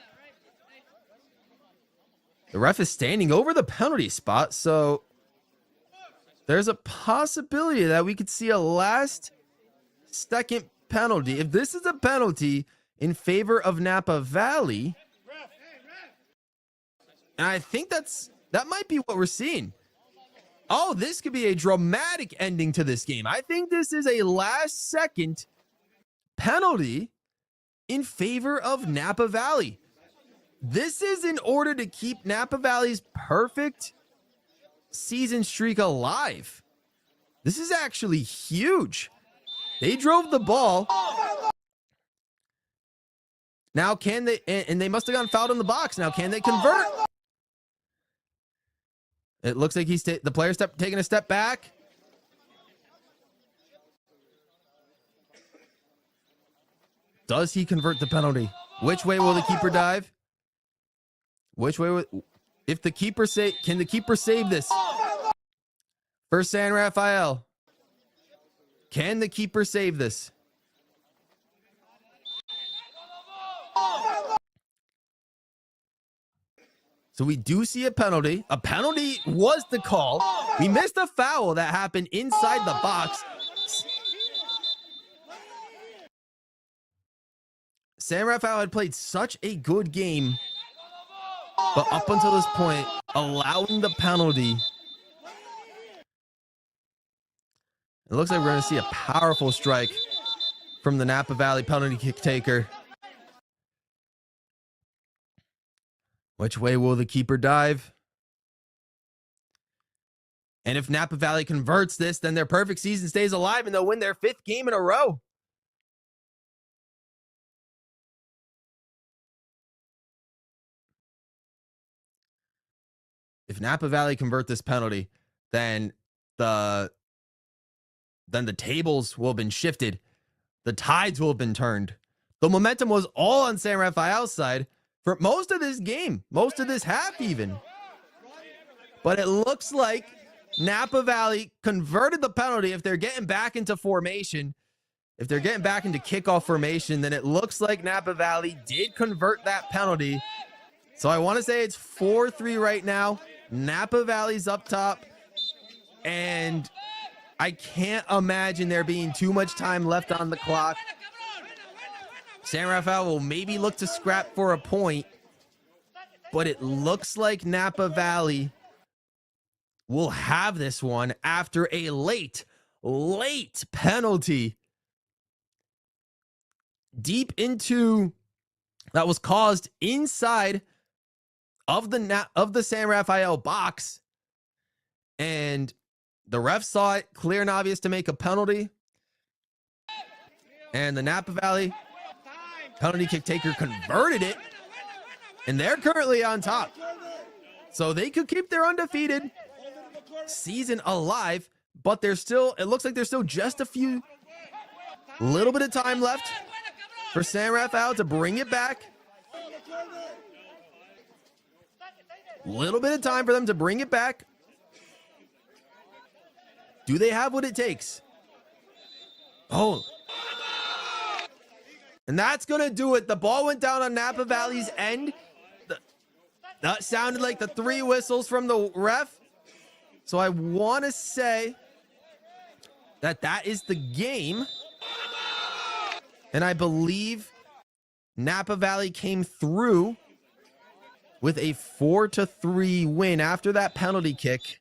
The ref is standing over the penalty spot, so there's a possibility that we could see a last-second penalty. If this is a penalty in favor of Napa Valley, and I think that might be what we're seeing. Oh, this could be a dramatic ending to this game. I think this is a last-second penalty in favor of Napa Valley. This is in order to keep Napa Valley's perfect season streak alive. This is actually huge. They drove the ball. Now can they, and they must have gotten fouled in the box. Now can they convert? It looks like the player taking a step back. Does he convert the penalty? Which way will the keeper dive? Which way if the keeper can the keeper save this? For San Rafael. Can the keeper save this? So we do see a penalty. A penalty was the call. We missed a foul that happened inside the box. San Rafael had played such a good game, but up until this point, allowing the penalty. It looks like we're going to see a powerful strike from the Napa Valley penalty kick taker. Which way will the keeper dive? And if Napa Valley converts this, then their perfect season stays alive and they'll win their 5th game in a row. If Napa Valley convert this penalty, then the tables will have been shifted. The tides will have been turned. The momentum was all on San Rafael's side for most of this game, most of this half even. But it looks like Napa Valley converted the penalty. If they're getting back into formation, if they're getting back into kickoff formation, then it looks like Napa Valley did convert that penalty. So I want to say it's 4-3 right now. Napa Valley's up top, and I can't imagine there being too much time left on the clock. San Rafael will maybe look to scrap for a point, but it looks like Napa Valley will have this one after a late penalty deep into that was caused inside of the San Rafael box, and the ref saw it clear and obvious to make a penalty, and the Napa Valley penalty kick taker converted it, and they're currently on top, so they could keep their undefeated season alive. But there's still, it looks like there's still just a little bit of time left for San Rafael to bring it back. Little bit of time for them to bring it back. Do they have what it takes? Oh. And that's going to do it. The ball went down on Napa Valley's end. That sounded like the 3 whistles from the ref. So I want to say that is the game. And I believe Napa Valley came through with a 4-3 win after that penalty kick.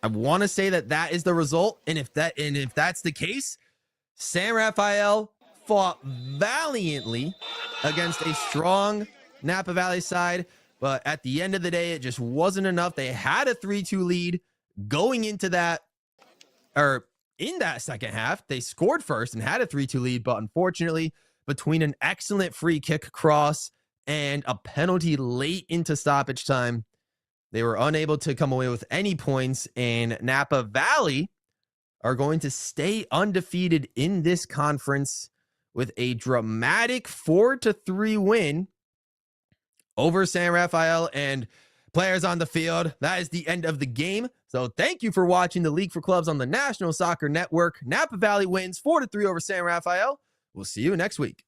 I want to say that is the result. And if that's the case, San Rafael fought valiantly against a strong Napa Valley side, but at the end of the day, it just wasn't enough. They had a 3-2 lead going into that, or in that second half. They scored first and had a 3-2 lead, but unfortunately, between an excellent free kick cross and a penalty late into stoppage time, they were unable to come away with any points, and Napa Valley are going to stay undefeated in this conference with a dramatic 4-3 win over San Rafael. And players on the field, that is the end of the game. So thank you for watching the League for Clubs on the National Soccer Network. Napa Valley wins 4-3 over San Rafael. We'll see you next week.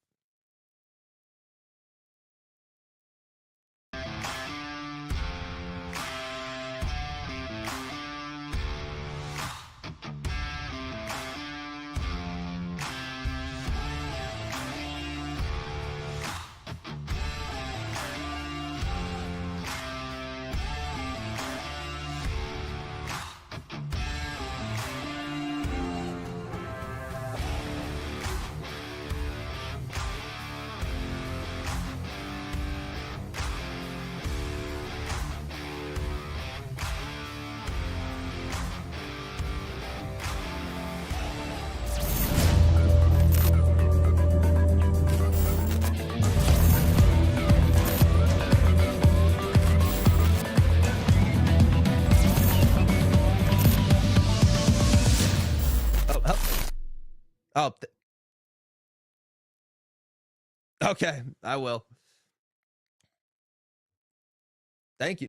Okay, I will. Thank you.